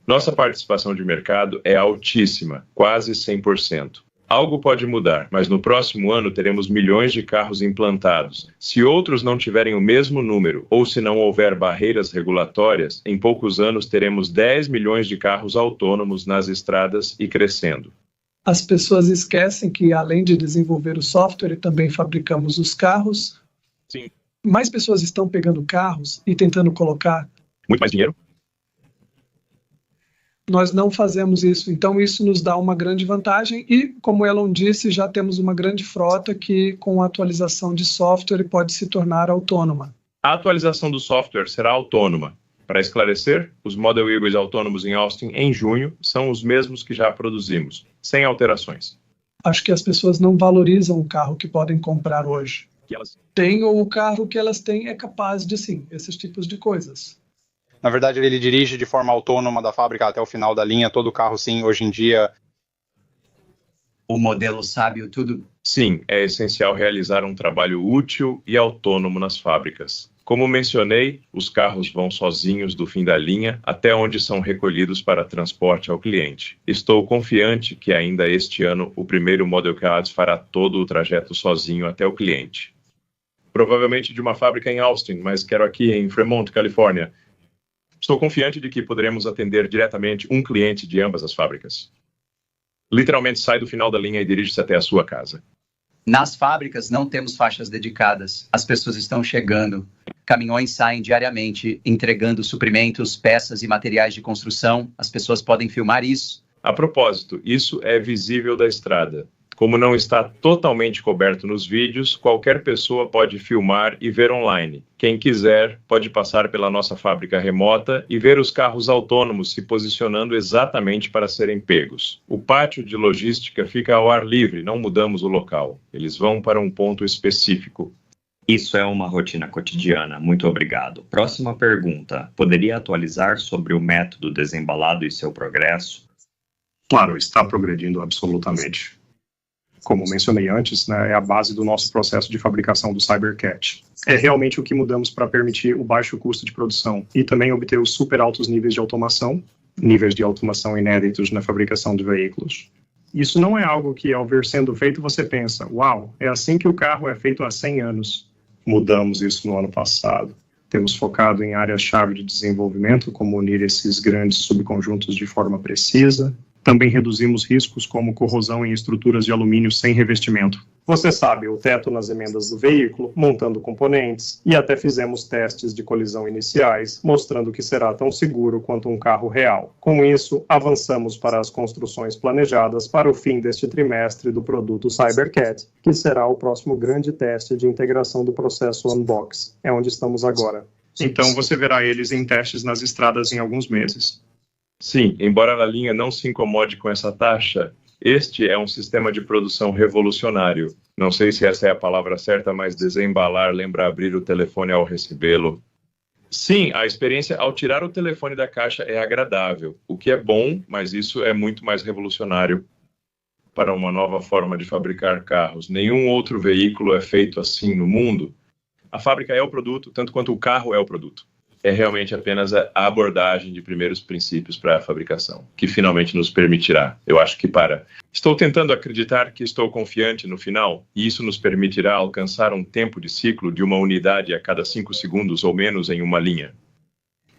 Nossa participação de mercado é altíssima, quase 100%. Algo pode mudar, mas no próximo ano teremos milhões de carros implantados. Se outros não tiverem o mesmo número, ou se não houver barreiras regulatórias, em poucos anos teremos 10 milhões de carros autônomos nas estradas e crescendo. As pessoas esquecem que, além de desenvolver o software, também fabricamos os carros. Sim. Mais pessoas estão pegando carros e tentando colocar muito mais dinheiro. Nós não fazemos isso, então isso nos dá uma grande vantagem e, como Elon disse, já temos uma grande frota que, com a atualização de software, pode se tornar autônoma. A atualização do software será autônoma. Para esclarecer, os Model Hybrid autônomos em Austin, em junho, são os mesmos que já produzimos, sem alterações. Acho que as pessoas não valorizam o carro que podem comprar hoje. Tem ou o carro que elas têm é capaz de, sim, esses tipos de coisas. Na verdade, ele dirige de forma autônoma da fábrica até o final da linha. Todo carro, sim, hoje em dia. O modelo sabe tudo. Sim, é essencial realizar um trabalho útil e autônomo nas fábricas. Como mencionei, os carros vão sozinhos do fim da linha até onde são recolhidos para transporte ao cliente. Estou confiante que ainda este ano o primeiro Model Cars fará todo o trajeto sozinho até o cliente. Provavelmente de uma fábrica em Austin, mas quero aqui em Fremont, Califórnia. Estou confiante de que poderemos atender diretamente um cliente de ambas as fábricas. Literalmente sai do final da linha e dirige-se até a sua casa. Nas fábricas não temos faixas dedicadas. As pessoas estão chegando. Caminhões saem diariamente, entregando suprimentos, peças e materiais de construção. As pessoas podem filmar isso. A propósito, isso é visível da estrada. Como não está totalmente coberto nos vídeos, qualquer pessoa pode filmar e ver online. Quem quiser pode passar pela nossa fábrica remota e ver os carros autônomos se posicionando exatamente para serem pegos. O pátio de logística fica ao ar livre, não mudamos o local. Eles vão para um ponto específico. Isso é uma rotina cotidiana. Muito obrigado. Próxima pergunta. Poderia atualizar sobre o método desembalado e seu progresso? Claro, está progredindo absolutamente. Como mencionei antes, né, é a base do nosso processo de fabricação do CyberCat. É realmente o que mudamos para permitir o baixo custo de produção e também obter os super altos níveis de automação inéditos na fabricação de veículos. Isso não é algo que, ao ver sendo feito, você pensa, uau, é assim que o carro é feito há 100 anos. Mudamos isso no ano passado. Temos focado em áreas-chave de desenvolvimento, como unir esses grandes subconjuntos de forma precisa. Também reduzimos riscos como corrosão em estruturas de alumínio sem revestimento. Você sabe, o teto nas emendas do veículo, montando componentes, e até fizemos testes de colisão iniciais, mostrando que será tão seguro quanto um carro real. Com isso, avançamos para as construções planejadas para o fim deste trimestre do produto CyberCat, que será o próximo grande teste de integração do processo Unbox. É onde estamos agora. Então você verá eles em testes nas estradas em alguns meses. Sim, embora a linha não se incomode com essa taxa, este é um sistema de produção revolucionário. Não sei se essa é a palavra certa, mas desembalar lembra abrir o telefone ao recebê-lo. Sim, a experiência ao tirar o telefone da caixa é agradável, o que é bom, mas isso é muito mais revolucionário para uma nova forma de fabricar carros. Nenhum outro veículo é feito assim no mundo. A fábrica é o produto, tanto quanto o carro é o produto. É realmente apenas a abordagem de primeiros princípios para a fabricação, que finalmente nos permitirá, eu acho que Estou tentando acreditar que estou confiante no final, e isso nos permitirá alcançar um tempo de ciclo de uma unidade a cada 5 segundos ou menos em uma linha.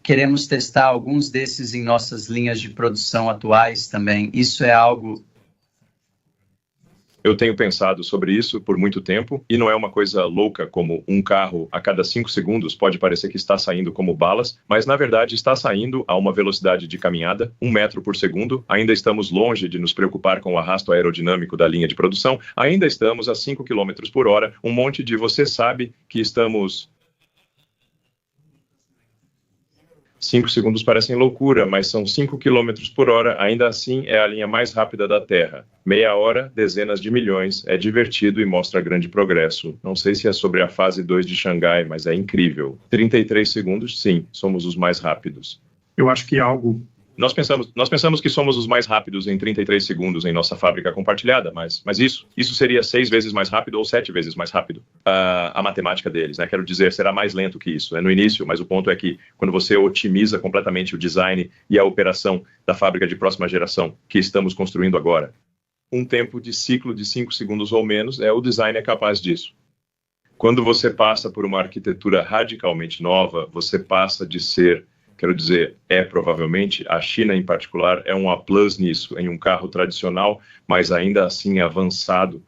Queremos testar alguns desses em nossas linhas de produção atuais também. Isso é algo... Eu tenho pensado sobre isso por muito tempo, e não é uma coisa louca como um carro a cada 5 segundos pode parecer que está saindo como balas, mas na verdade está saindo a uma velocidade de caminhada, 1 metro por segundo. Ainda estamos longe de nos preocupar com o arrasto aerodinâmico da linha de produção, ainda estamos a 5 km por hora, um monte de você sabe que estamos... 5 segundos parecem loucura, mas são 5 km por hora, ainda assim é a linha mais rápida da Terra. Meia hora, dezenas de milhões, é divertido e mostra grande progresso. Não sei se é sobre a fase 2 de Xangai, mas é incrível. 33 segundos, sim, somos os mais rápidos. Eu acho que algo... Nós pensamos que somos os mais rápidos em 33 segundos em nossa fábrica compartilhada, mas isso seria 6 vezes mais rápido ou 7 vezes mais rápido. A matemática deles, né? Quero dizer, será mais lento que isso. É no início, mas o ponto é que quando você otimiza completamente o design e a operação da fábrica de próxima geração que estamos construindo agora, um tempo de ciclo de 5 segundos ou menos, o design é capaz disso. Quando você passa por uma arquitetura radicalmente nova, você passa de ser... Quero dizer, provavelmente, a China em particular é um A+ nisso, em um carro tradicional, mas ainda assim avançado.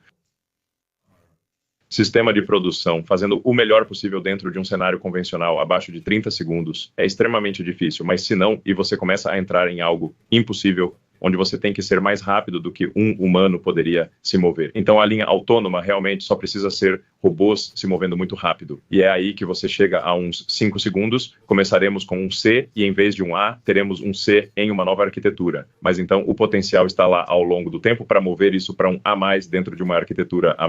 Sistema de produção, fazendo o melhor possível dentro de um cenário convencional, abaixo de 30 segundos, é extremamente difícil, mas se não, e você começa a entrar em algo impossível, onde você tem que ser mais rápido do que um humano poderia se mover. Então a linha autônoma realmente só precisa ser robôs se movendo muito rápido. E é aí que você chega a uns 5 segundos, começaremos com um C e em vez de um A, teremos um C em uma nova arquitetura. Mas então o potencial está lá ao longo do tempo para mover isso para um A+ dentro de uma arquitetura A+.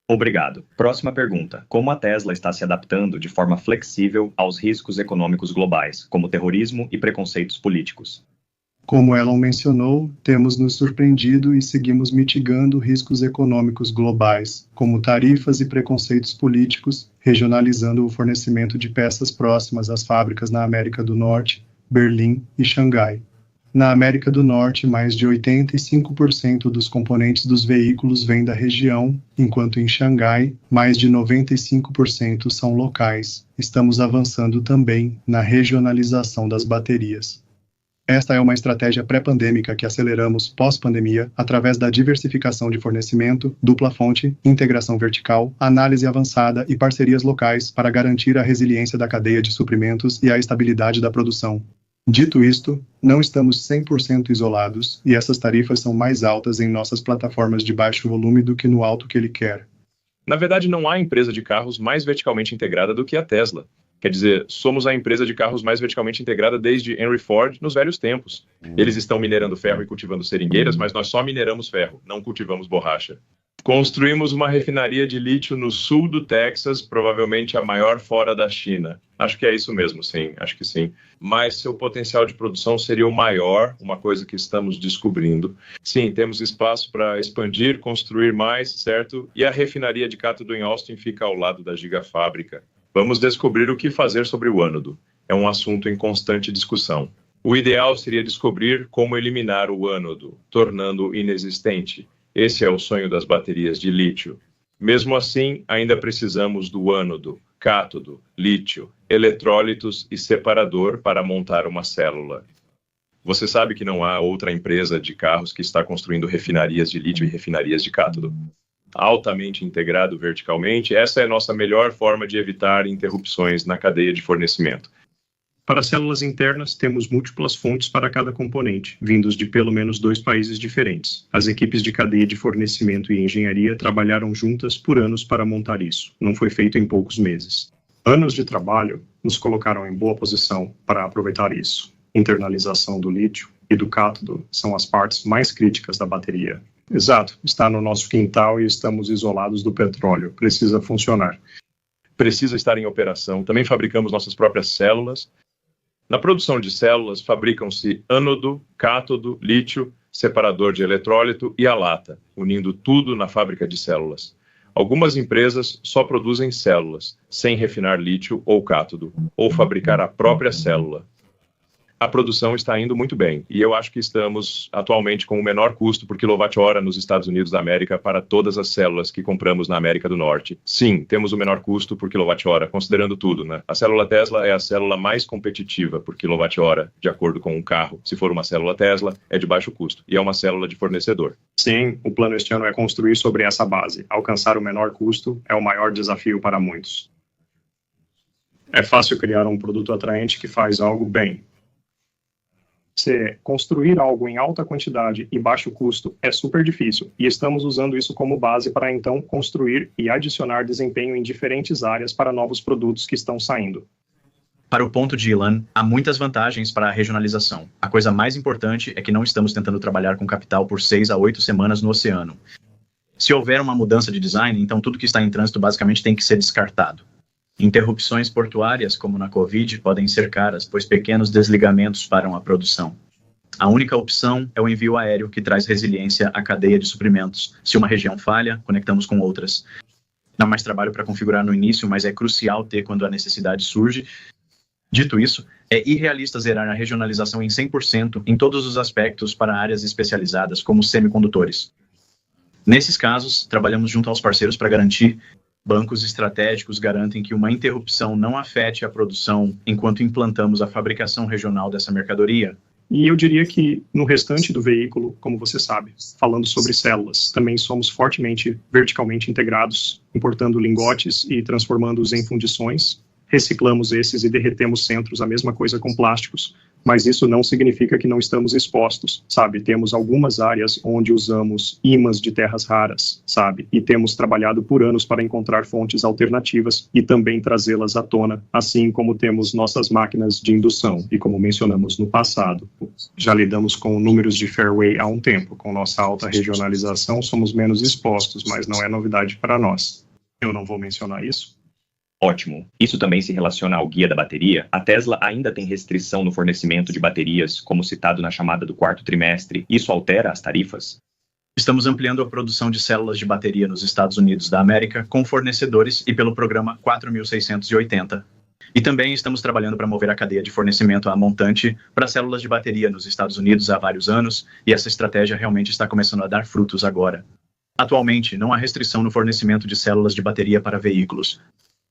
Obrigado. Próxima pergunta. Como a Tesla está se adaptando de forma flexível aos riscos econômicos globais, como terrorismo e preconceitos políticos? Como Elon mencionou, temos nos surpreendido e seguimos mitigando riscos econômicos globais, como tarifas e preconceitos políticos, regionalizando o fornecimento de peças próximas às fábricas na América do Norte, Berlim e Xangai. Na América do Norte, mais de 85% dos componentes dos veículos vêm da região, enquanto em Xangai, mais de 95% são locais. Estamos avançando também na regionalização das baterias. Esta é uma estratégia pré-pandêmica que aceleramos pós-pandemia através da diversificação de fornecimento, dupla fonte, integração vertical, análise avançada e parcerias locais para garantir a resiliência da cadeia de suprimentos e a estabilidade da produção. Dito isto, não estamos 100% isolados e essas tarifas são mais altas em nossas plataformas de baixo volume do que no alto que ele quer. Na verdade, não há empresa de carros mais verticalmente integrada do que a Tesla. Quer dizer, somos a empresa de carros mais verticalmente integrada desde Henry Ford nos velhos tempos. Eles estão minerando ferro e cultivando seringueiras, mas nós só mineramos ferro, não cultivamos borracha. Construímos uma refinaria de lítio no sul do Texas, provavelmente a maior fora da China. Acho que é isso mesmo, sim, acho que sim. Mas seu potencial de produção seria o maior, uma coisa que estamos descobrindo. Sim, temos espaço para expandir, construir mais, certo? E a refinaria de cátodo em Austin fica ao lado da gigafábrica. Vamos descobrir o que fazer sobre o ânodo. É um assunto em constante discussão. O ideal seria descobrir como eliminar o ânodo, tornando-o inexistente. Esse é o sonho das baterias de lítio. Mesmo assim, ainda precisamos do ânodo, cátodo, lítio, eletrólitos e separador para montar uma célula. Você sabe que não há outra empresa de carros que está construindo refinarias de lítio e refinarias de cátodo. Altamente integrado verticalmente, essa é a nossa melhor forma de evitar interrupções na cadeia de fornecimento. Para células internas, temos múltiplas fontes para cada componente, vindos de pelo menos 2 países diferentes. As equipes de cadeia de fornecimento e engenharia trabalharam juntas por anos para montar isso. Não foi feito em poucos meses. Anos de trabalho nos colocaram em boa posição para aproveitar isso. Internalização do lítio e do cátodo são as partes mais críticas da bateria. Exato, está no nosso quintal e estamos isolados do petróleo. Precisa funcionar. Precisa estar em operação. Também fabricamos nossas próprias células. Na produção de células, fabricam-se ânodo, cátodo, lítio, separador de eletrólito e a lata, unindo tudo na fábrica de células. Algumas empresas só produzem células, sem refinar lítio ou cátodo, ou fabricar a própria célula. A produção está indo muito bem, e eu acho que estamos atualmente com o menor custo por quilowatt-hora nos Estados Unidos da América para todas as células que compramos na América do Norte. Sim, temos o menor custo por quilowatt-hora, considerando tudo, né? A célula Tesla é a célula mais competitiva por quilowatt-hora, de acordo com um carro. Se for uma célula Tesla, é de baixo custo, e é uma célula de fornecedor. Sim, o plano este ano é construir sobre essa base. Alcançar o menor custo é o maior desafio para muitos. É fácil criar um produto atraente que faz algo bem. Construir algo em alta quantidade e baixo custo é super difícil, e estamos usando isso como base para então construir e adicionar desempenho em diferentes áreas para novos produtos que estão saindo. Para o ponto de Ilan, há muitas vantagens para a regionalização. A coisa mais importante é que não estamos tentando trabalhar com capital por 6 a 8 semanas no oceano. Se houver uma mudança de design, então tudo que está em trânsito basicamente tem que ser descartado. Interrupções portuárias, como na Covid, podem ser caras, pois pequenos desligamentos param a produção. A única opção é o envio aéreo, que traz resiliência à cadeia de suprimentos. Se uma região falha, conectamos com outras. Dá mais trabalho para configurar no início, mas é crucial ter quando a necessidade surge. Dito isso, é irrealista zerar a regionalização em 100% em todos os aspectos para áreas especializadas, como semicondutores. Nesses casos, trabalhamos junto aos parceiros para garantir. Bancos estratégicos garantem que uma interrupção não afete a produção enquanto implantamos a fabricação regional dessa mercadoria. E eu diria que no restante do veículo, como você sabe, falando sobre células, também somos fortemente verticalmente integrados, importando lingotes e transformando-os em fundições. Reciclamos esses e derretemos centros, a mesma coisa com plásticos, mas isso não significa que não estamos expostos, sabe? Temos algumas áreas onde usamos ímãs de terras raras, sabe? E temos trabalhado por anos para encontrar fontes alternativas e também trazê-las à tona, assim como temos nossas máquinas de indução. E como mencionamos no passado, já lidamos com números de fairway há um tempo. Com nossa alta regionalização, somos menos expostos, mas não é novidade para nós. Eu não vou mencionar isso. Ótimo. Isso também se relaciona ao guia da bateria. A Tesla ainda tem restrição no fornecimento de baterias, como citado na chamada do 4º trimestre. Isso altera as tarifas? Estamos ampliando a produção de células de bateria nos Estados Unidos da América com fornecedores e pelo programa 4680. E também estamos trabalhando para mover a cadeia de fornecimento à montante para células de bateria nos Estados Unidos há vários anos, e essa estratégia realmente está começando a dar frutos agora. Atualmente, não há restrição no fornecimento de células de bateria para veículos.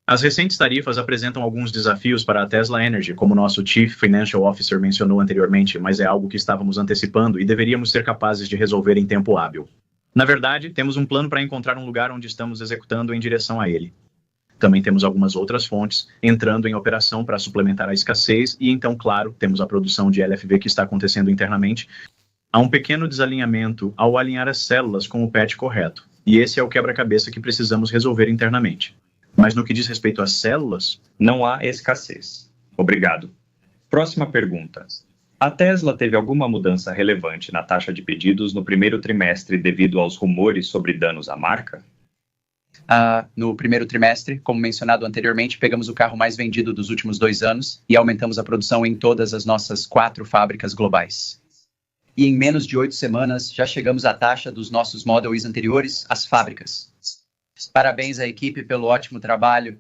As recentes tarifas apresentam alguns desafios para a Tesla Energy, como nosso Chief Financial Officer mencionou anteriormente, mas é algo que estávamos antecipando e deveríamos ser capazes de resolver em tempo hábil. Na verdade, temos um plano para encontrar um lugar onde estamos executando em direção a ele. Também temos algumas outras fontes entrando em operação para suplementar a escassez e então, claro, temos a produção de LFV que está acontecendo internamente. Há um pequeno desalinhamento ao alinhar as células com o patch correto, e esse é o quebra-cabeça que precisamos resolver internamente. Mas no que diz respeito às células, não há escassez. Obrigado. Próxima pergunta. A Tesla teve alguma mudança relevante na taxa de pedidos no primeiro trimestre devido aos rumores sobre danos à marca? No primeiro trimestre, como mencionado anteriormente, pegamos o carro mais vendido dos últimos 2 anos e aumentamos a produção em todas as nossas 4 fábricas globais. E em menos de 8 semanas, já chegamos à taxa dos nossos Model Is anteriores às fábricas. Parabéns à equipe pelo ótimo trabalho.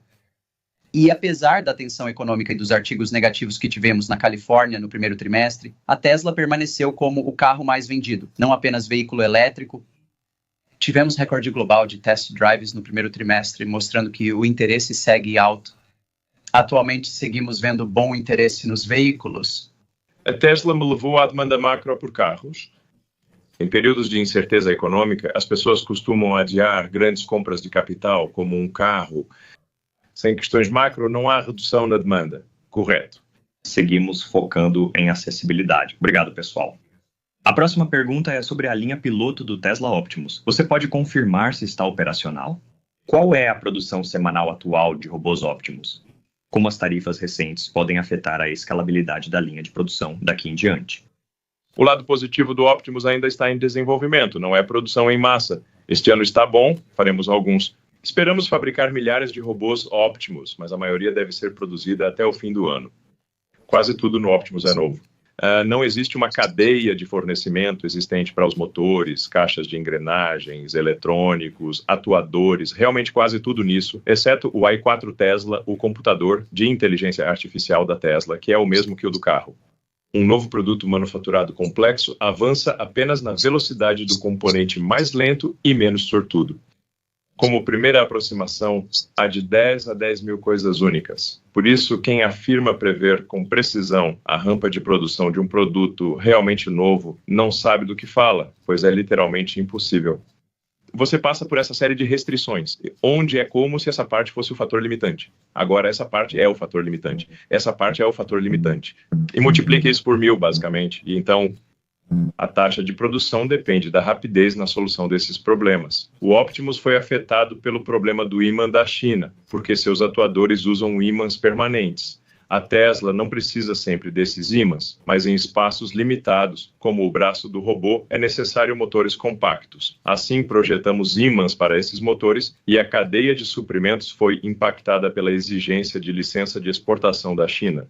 E apesar da tensão econômica e dos artigos negativos que tivemos na Califórnia no primeiro trimestre, a Tesla permaneceu como o carro mais vendido, não apenas veículo elétrico. Tivemos recorde global de test drives no primeiro trimestre, mostrando que o interesse segue alto. Atualmente, seguimos vendo bom interesse nos veículos. A Tesla me levou à demanda macro por carros. Em períodos de incerteza econômica, as pessoas costumam adiar grandes compras de capital, como um carro. Sem questões macro, não há redução na demanda. Correto. Seguimos focando em acessibilidade. Obrigado, pessoal. A próxima pergunta é sobre a linha piloto do Tesla Optimus. Você pode confirmar se está operacional? Qual é a produção semanal atual de robôs Optimus? Como as tarifas recentes podem afetar a escalabilidade da linha de produção daqui em diante? O lado positivo do Optimus ainda está em desenvolvimento, não é produção em massa. Este ano está bom, faremos alguns. Esperamos fabricar milhares de robôs Optimus, mas a maioria deve ser produzida até o fim do ano. Quase tudo no Optimus é novo. Não existe uma cadeia de fornecimento existente para os motores, caixas de engrenagens, eletrônicos, atuadores, realmente quase tudo nisso, exceto o i4 Tesla, o computador de inteligência artificial da Tesla, que é o mesmo que o do carro. Um novo produto manufaturado complexo avança apenas na velocidade do componente mais lento e menos sortudo. Como primeira aproximação, há de 10 a 10 mil coisas únicas. Por isso, quem afirma prever com precisão a rampa de produção de um produto realmente novo não sabe do que fala, pois é literalmente impossível. Você passa por essa série de restrições, onde é como se essa parte fosse o fator limitante. Agora, essa parte é o fator limitante. Essa parte é o fator limitante. E multiplique isso por 1000, basicamente. E então, a taxa de produção depende da rapidez na solução desses problemas. O Optimus foi afetado pelo problema do ímã da China, porque seus atuadores usam ímãs permanentes. A Tesla não precisa sempre desses ímãs, mas em espaços limitados, como o braço do robô, é necessário motores compactos. Assim, projetamos ímãs para esses motores e a cadeia de suprimentos foi impactada pela exigência de licença de exportação da China.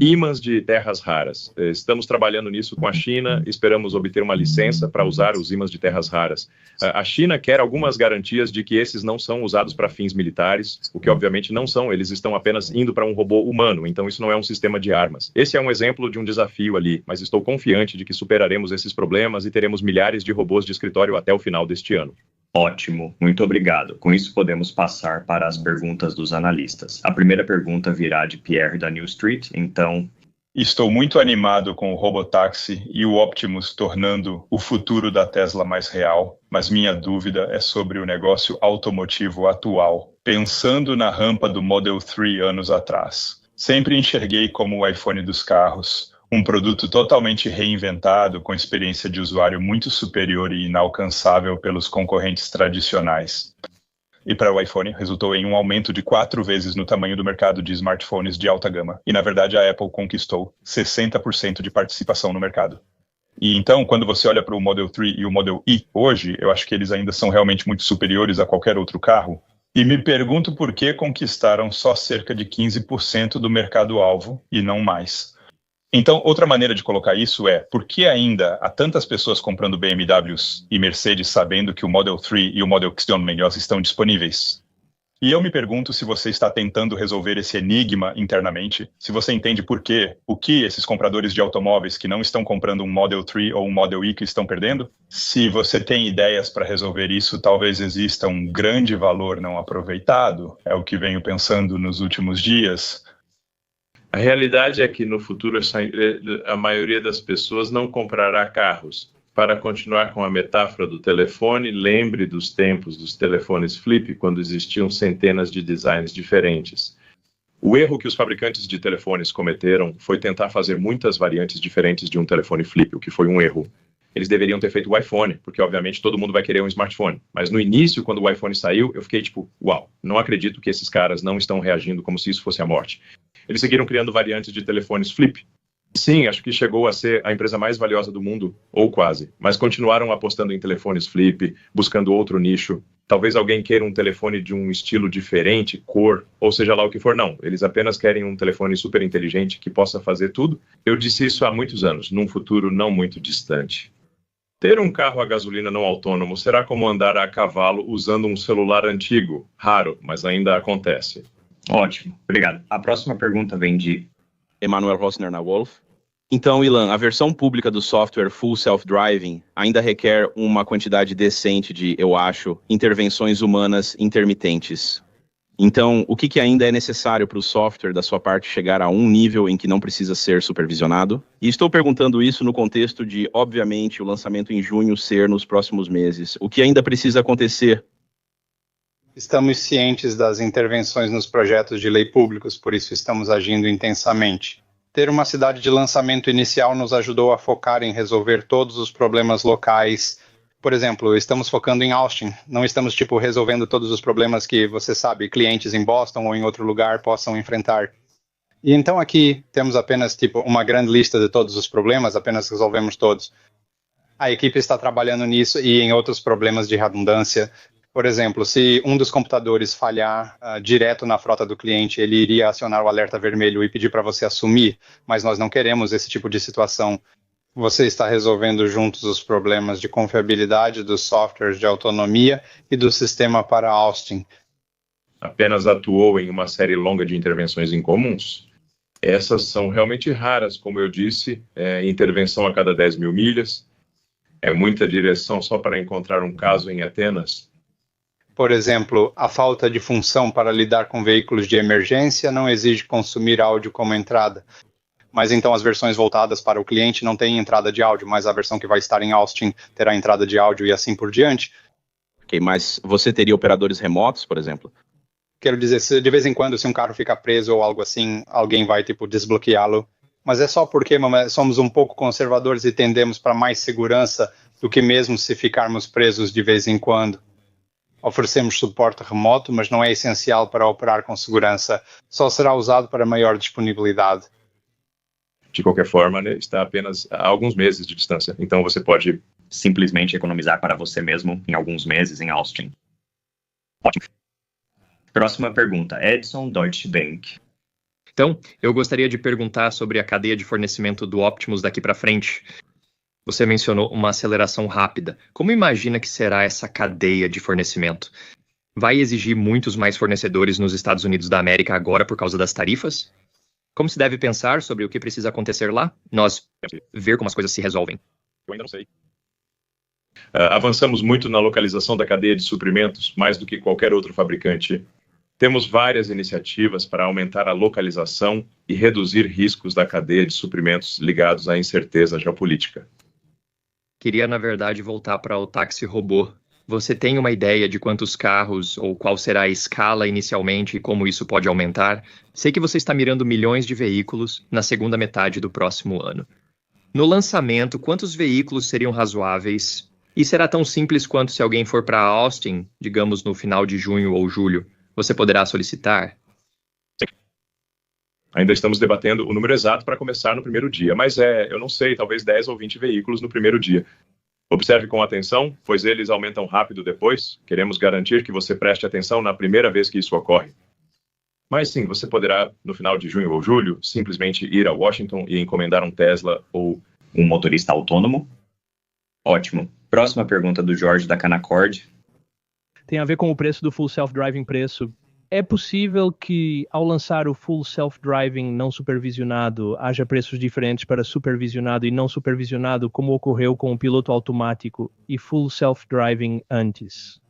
Ímãs de terras raras. Estamos trabalhando nisso com a China, esperamos obter uma licença para usar os ímãs de terras raras. A China quer algumas garantias de que esses não são usados para fins militares, o que obviamente não são, eles estão apenas indo para um robô humano, então isso não é um sistema de armas. Esse é um exemplo de um desafio ali, mas estou confiante de que superaremos esses problemas e teremos milhares de robôs de escritório até o final deste ano. Ótimo, muito obrigado. Com isso, podemos passar para as perguntas dos analistas. A primeira pergunta virá de Pierre da New Street, então... Estou muito animado com o robotáxi e o Optimus tornando o futuro da Tesla mais real, mas minha dúvida é sobre o negócio automotivo atual, pensando na rampa do Model 3 anos atrás. Sempre enxerguei como o iPhone dos carros, um produto totalmente reinventado, com experiência de usuário muito superior e inalcançável pelos concorrentes tradicionais. E para o iPhone, resultou em um aumento de 4 vezes no tamanho do mercado de smartphones de alta gama. E, na verdade, a Apple conquistou 60% de participação no mercado. E então, quando você olha para o Model 3 e o Model E hoje, eu acho que eles ainda são realmente muito superiores a qualquer outro carro. E me pergunto por que conquistaram só cerca de 15% do mercado-alvo e não mais. Então, outra maneira de colocar isso é, por que ainda há tantas pessoas comprando BMWs e Mercedes sabendo que o Model 3 e o Model X estão disponíveis? E eu me pergunto se você está tentando resolver esse enigma internamente, se você entende por quê, o que esses compradores de automóveis que não estão comprando um Model 3 ou um Model Y estão perdendo. Se você tem ideias para resolver isso, talvez exista um grande valor não aproveitado, é o que venho pensando nos últimos dias. A realidade é que no futuro a maioria das pessoas não comprará carros. Para continuar com a metáfora do telefone, lembre dos tempos dos telefones flip, quando existiam centenas de designs diferentes. O erro que os fabricantes de telefones cometeram foi tentar fazer muitas variantes diferentes de um telefone flip, o que foi um erro. Eles deveriam ter feito o iPhone, porque obviamente todo mundo vai querer um smartphone. Mas no início, quando o iPhone saiu, eu fiquei tipo, uau, não acredito que esses caras não estão reagindo como se isso fosse a morte. Eles seguiram criando variantes de telefones flip. Sim, acho que chegou a ser a empresa mais valiosa do mundo, ou quase. Mas continuaram apostando em telefones flip, buscando outro nicho. Talvez alguém queira um telefone de um estilo diferente, cor, ou seja lá o que for. Não, eles apenas querem um telefone super inteligente que possa fazer tudo. Eu disse isso há muitos anos, num futuro não muito distante. Ter um carro a gasolina não autônomo será como andar a cavalo usando um celular antigo. Raro, mas ainda acontece. Ótimo, obrigado. A próxima pergunta vem de Emanuel Rossner na Wolf. Então, Ilan, a versão pública do software Full Self-Driving ainda requer uma quantidade decente de, eu acho, intervenções humanas intermitentes. Então, o que ainda é necessário para o software da sua parte chegar a um nível em que não precisa ser supervisionado? E estou perguntando isso no contexto de, obviamente, o lançamento em junho ser nos próximos meses. O que ainda precisa acontecer? Estamos cientes das intervenções nos projetos de lei públicos, por isso estamos agindo intensamente. Ter uma cidade de lançamento inicial nos ajudou a focar em resolver todos os problemas locais. Por exemplo, estamos focando em Austin. Não estamos, resolvendo todos os problemas que, você sabe, clientes em Boston ou em outro lugar possam enfrentar. E então aqui temos apenas, uma grande lista de todos os problemas, apenas resolvemos todos. A equipe está trabalhando nisso e em outros problemas de redundância. Por exemplo, se um dos computadores falhar direto na frota do cliente, ele iria acionar o alerta vermelho e pedir para você assumir, mas nós não queremos esse tipo de situação. Você está resolvendo juntos os problemas de confiabilidade dos softwares de autonomia e do sistema para Austin. Apenas atuou em uma série longa de intervenções incomuns. Essas são realmente raras, como eu disse, intervenção a cada 10 mil milhas. É muita direção só para encontrar um caso em Atenas. Por exemplo, a falta de função para lidar com veículos de emergência não exige consumir áudio como entrada. Mas então as versões voltadas para o cliente não têm entrada de áudio, mas a versão que vai estar em Austin terá entrada de áudio e assim por diante. Ok, mas você teria operadores remotos, por exemplo? Quero dizer, se de vez em quando, se um carro fica preso ou algo assim, alguém vai, desbloqueá-lo. Mas é só porque somos um pouco conservadores e tendemos para mais segurança do que mesmo se ficarmos presos de vez em quando. Oferecemos suporte remoto, mas não é essencial para operar com segurança. Só será usado para maior disponibilidade. De qualquer forma, está apenas a alguns meses de distância. Então você pode simplesmente economizar para você mesmo em alguns meses em Austin. Ótimo. Próxima pergunta, Edson, Deutsche Bank. Então, eu gostaria de perguntar sobre a cadeia de fornecimento do Optimus daqui para frente. Você mencionou uma aceleração rápida. Como imagina que será essa cadeia de fornecimento? Vai exigir muitos mais fornecedores nos Estados Unidos da América agora por causa das tarifas? Como se deve pensar sobre o que precisa acontecer lá? Nós ver como as coisas se resolvem. Eu ainda não sei. Avançamos muito na localização da cadeia de suprimentos, mais do que qualquer outro fabricante. Temos várias iniciativas para aumentar a localização e reduzir riscos da cadeia de suprimentos ligados à incerteza geopolítica. Queria, na verdade, voltar para o táxi robô. Você tem uma ideia de quantos carros ou qual será a escala inicialmente e como isso pode aumentar? Sei que você está mirando milhões de veículos na segunda metade do próximo ano. No lançamento, quantos veículos seriam razoáveis? E será tão simples quanto se alguém for para Austin, digamos no final de junho ou julho? Você poderá solicitar? Sim. Ainda estamos debatendo o número exato para começar no primeiro dia, mas eu não sei, talvez 10 ou 20 veículos no primeiro dia. Observe com atenção, pois eles aumentam rápido depois. Queremos garantir que você preste atenção na primeira vez que isso ocorre. Mas sim, você poderá, no final de junho ou julho, simplesmente ir a Washington e encomendar um Tesla ou um motorista autônomo. Ótimo. Próxima pergunta do Jorge da Canaccord. Tem a ver com o preço do Full Self-Driving preço. É possível que, ao lançar o Full Self-Driving não supervisionado, haja preços diferentes para supervisionado e não supervisionado, como ocorreu com o piloto automático e Full Self-Driving antes?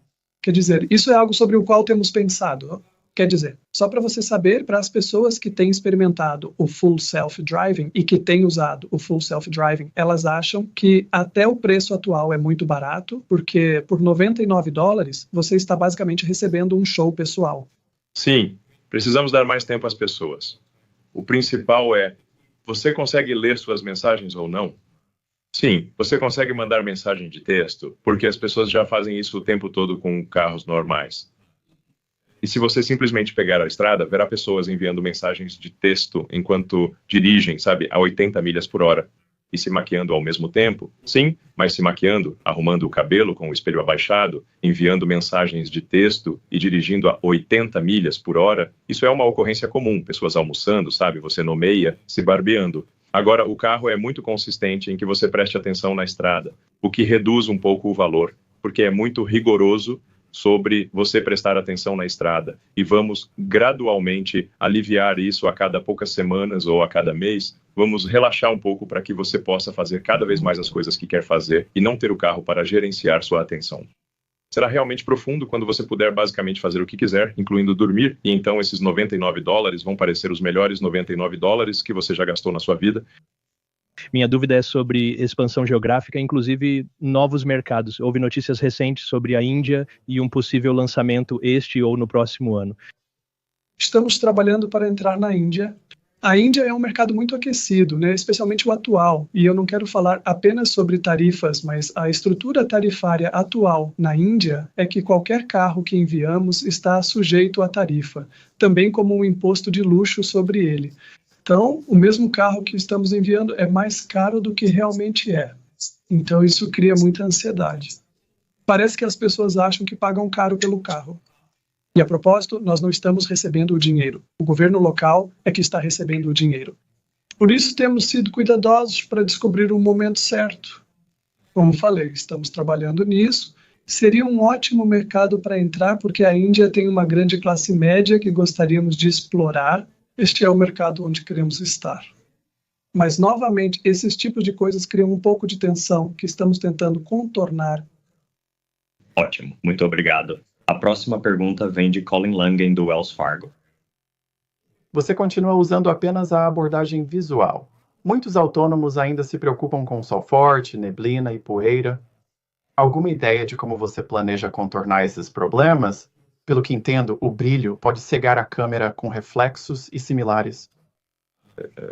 Quer dizer, isso é algo sobre o qual temos pensado. Quer dizer, só para você saber, para as pessoas que têm experimentado o Full Self-Driving e que têm usado o Full Self-Driving, elas acham que até o preço atual é muito barato, porque por $99 você está basicamente recebendo um show pessoal. Sim, precisamos dar mais tempo às pessoas. O principal é, você consegue ler suas mensagens ou não? Sim, você consegue mandar mensagem de texto, porque as pessoas já fazem isso o tempo todo com carros normais. E se você simplesmente pegar a estrada, verá pessoas enviando mensagens de texto enquanto dirigem, sabe, a 80 milhas por hora. E se maquiando ao mesmo tempo? Sim, mas se maquiando, arrumando o cabelo com o espelho abaixado, enviando mensagens de texto e dirigindo a 80 milhas por hora, isso é uma ocorrência comum. Pessoas almoçando, sabe, você nomeia, se barbeando. Agora, o carro é muito consistente em que você preste atenção na estrada, o que reduz um pouco o valor, porque é muito rigoroso sobre você prestar atenção na estrada. E vamos gradualmente aliviar isso a cada poucas semanas ou a cada mês. Vamos relaxar um pouco para que você possa fazer cada vez mais as coisas que quer fazer e não ter o carro para gerenciar sua atenção. Será realmente profundo quando você puder basicamente fazer o que quiser, incluindo dormir, e então esses $99 vão parecer os melhores $99 que você já gastou na sua vida. Minha dúvida é sobre expansão geográfica, inclusive novos mercados. Houve notícias recentes sobre a Índia e um possível lançamento este ou no próximo ano. Estamos trabalhando para entrar na Índia. A Índia é um mercado muito aquecido, né? Especialmente o atual. E eu não quero falar apenas sobre tarifas, mas a estrutura tarifária atual na Índia é que qualquer carro que enviamos está sujeito à tarifa, também como um imposto de luxo sobre ele. Então, o mesmo carro que estamos enviando é mais caro do que realmente é. Então, isso cria muita ansiedade. Parece que as pessoas acham que pagam caro pelo carro. E, a propósito, nós não estamos recebendo o dinheiro. O governo local é que está recebendo o dinheiro. Por isso, temos sido cuidadosos para descobrir o momento certo. Como falei, estamos trabalhando nisso. Seria um ótimo mercado para entrar, porque a Índia tem uma grande classe média que gostaríamos de explorar. Este é o mercado onde queremos estar. Mas, novamente, esses tipos de coisas criam um pouco de tensão que estamos tentando contornar. Ótimo, muito obrigado. A próxima pergunta vem de Colin Langen, do Wells Fargo. Você continua usando apenas a abordagem visual. Muitos autônomos ainda se preocupam com sol forte, neblina e poeira. Alguma ideia de como você planeja contornar esses problemas? Pelo que entendo, o brilho pode cegar a câmera com reflexos e similares.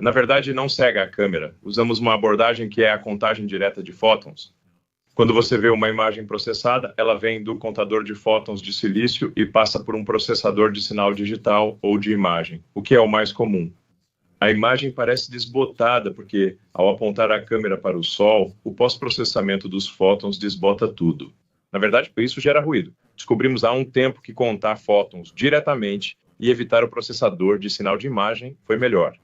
Na verdade, não cega a câmera. Usamos uma abordagem que é a contagem direta de fótons. Quando você vê uma imagem processada, ela vem do contador de fótons de silício e passa por um processador de sinal digital ou de imagem, o que é o mais comum. A imagem parece desbotada porque, ao apontar a câmera para o sol, o pós-processamento dos fótons desbota tudo. Na verdade, isso gera ruído. Descobrimos há um tempo que contar fótons diretamente e evitar o processador de sinal de imagem foi melhor.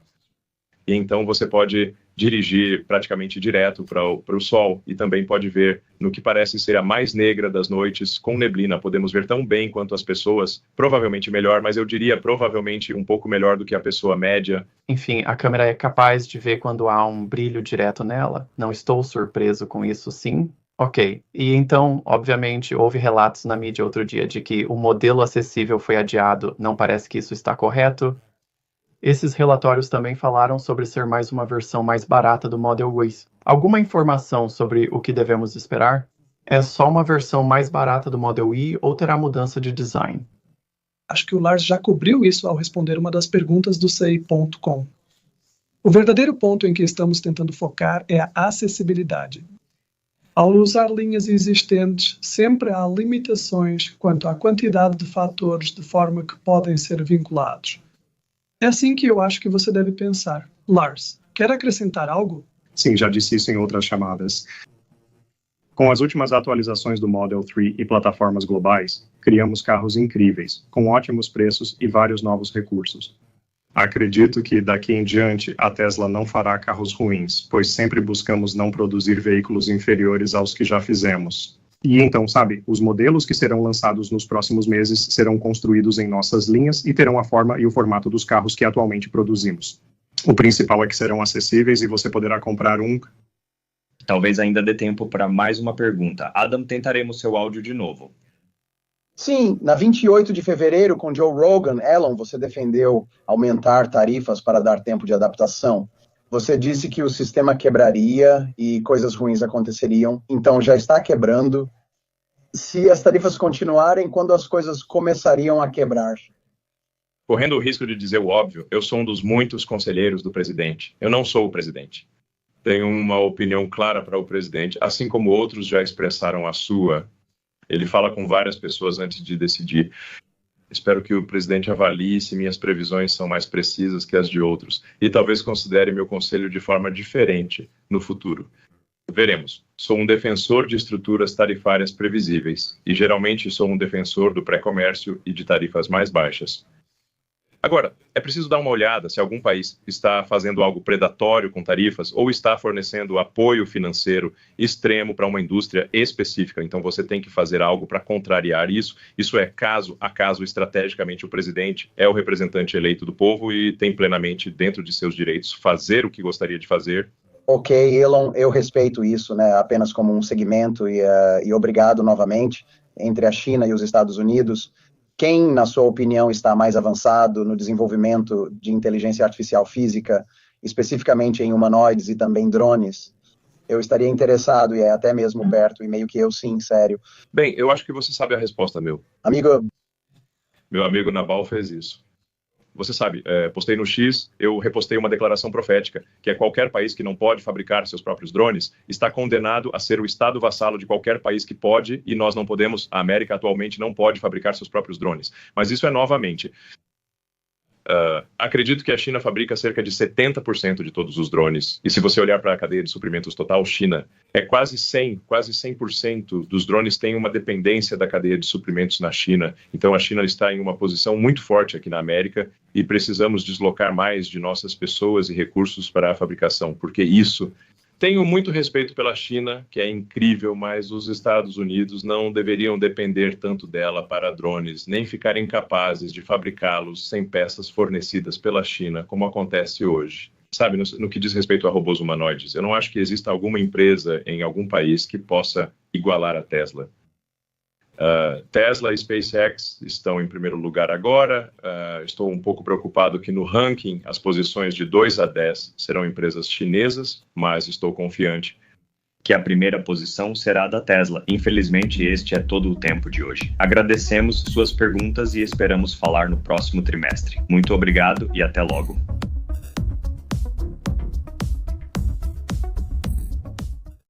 E então você pode dirigir praticamente direto para o sol e também pode ver no que parece ser a mais negra das noites com neblina. Podemos ver tão bem quanto as pessoas, provavelmente melhor, mas eu diria provavelmente um pouco melhor do que a pessoa média. Enfim, a câmera é capaz de ver quando há um brilho direto nela. Não estou surpreso com isso, sim. Ok, e então, obviamente, houve relatos na mídia outro dia de que o modelo acessível foi adiado. Não parece que isso está correto. Esses relatórios também falaram sobre ser mais uma versão mais barata do Model Y. Alguma informação sobre o que devemos esperar? É só uma versão mais barata do Model Y ou terá mudança de design? Acho que o Lars já cobriu isso ao responder uma das perguntas do CI.com. O verdadeiro ponto em que estamos tentando focar é a acessibilidade. Ao usar linhas existentes, sempre há limitações quanto à quantidade de fatores de forma que podem ser vinculados. É assim que eu acho que você deve pensar. Lars, quer acrescentar algo? Sim, já disse isso em outras chamadas. Com as últimas atualizações do Model 3 e plataformas globais, criamos carros incríveis, com ótimos preços e vários novos recursos. Acredito que, daqui em diante, a Tesla não fará carros ruins, pois sempre buscamos não produzir veículos inferiores aos que já fizemos. E então, sabe, os modelos que serão lançados nos próximos meses serão construídos em nossas linhas e terão a forma e o formato dos carros que atualmente produzimos. O principal é que serão acessíveis e você poderá comprar um... Talvez ainda dê tempo para mais uma pergunta. Adam, tentaremos seu áudio de novo. Sim, na 28 de fevereiro, com Joe Rogan, Elon, você defendeu aumentar tarifas para dar tempo de adaptação. Você disse que o sistema quebraria e coisas ruins aconteceriam, então já está quebrando. Se as tarifas continuarem, quando as coisas começariam a quebrar? Correndo o risco de dizer o óbvio, eu sou um dos muitos conselheiros do presidente. Eu não sou o presidente. Tenho uma opinião clara para o presidente, assim como outros já expressaram a sua. Ele fala com várias pessoas antes de decidir. Espero que o presidente avalie se minhas previsões são mais precisas que as de outros e talvez considere meu conselho de forma diferente no futuro. Veremos. Sou um defensor de estruturas tarifárias previsíveis e geralmente sou um defensor do pré-comércio e de tarifas mais baixas. Agora, é preciso dar uma olhada se algum país está fazendo algo predatório com tarifas ou está fornecendo apoio financeiro extremo para uma indústria específica. Então, você tem que fazer algo para contrariar isso. Isso é caso a caso, estrategicamente, o presidente é o representante eleito do povo e tem plenamente, dentro de seus direitos, fazer o que gostaria de fazer. Ok, Elon, eu respeito isso, né, apenas como um segmento e obrigado novamente entre a China e os Estados Unidos. Quem, na sua opinião, está mais avançado no desenvolvimento de inteligência artificial física, especificamente em humanoides e também drones? Eu estaria interessado, e é até mesmo perto, e meio que eu sim, sério. Bem, eu acho que você sabe a resposta, meu. Meu amigo Naval fez isso. Você sabe, postei no X, eu repostei uma declaração profética, que é qualquer país que não pode fabricar seus próprios drones está condenado a ser o estado vassalo de qualquer país que pode, e nós não podemos, a América atualmente não pode fabricar seus próprios drones. Mas isso é novamente. Acredito que a China fabrica cerca de 70% de todos os drones. E se você olhar para a cadeia de suprimentos total, China é quase 100% dos drones têm uma dependência da cadeia de suprimentos na China. Então a China está em uma posição muito forte aqui na América e precisamos deslocar mais de nossas pessoas e recursos para a fabricação, porque isso... Tenho muito respeito pela China, que é incrível, mas os Estados Unidos não deveriam depender tanto dela para drones, nem ficarem capazes de fabricá-los sem peças fornecidas pela China, como acontece hoje. Sabe, no que diz respeito a robôs humanoides, eu não acho que exista alguma empresa em algum país que possa igualar a Tesla. Tesla e SpaceX estão em primeiro lugar agora. Estou um pouco preocupado que no ranking as posições de 2 a 10 serão empresas chinesas, mas estou confiante que a primeira posição será da Tesla. Infelizmente, este é todo o tempo de hoje. Agradecemos suas perguntas e esperamos falar no próximo trimestre. Muito obrigado e até logo.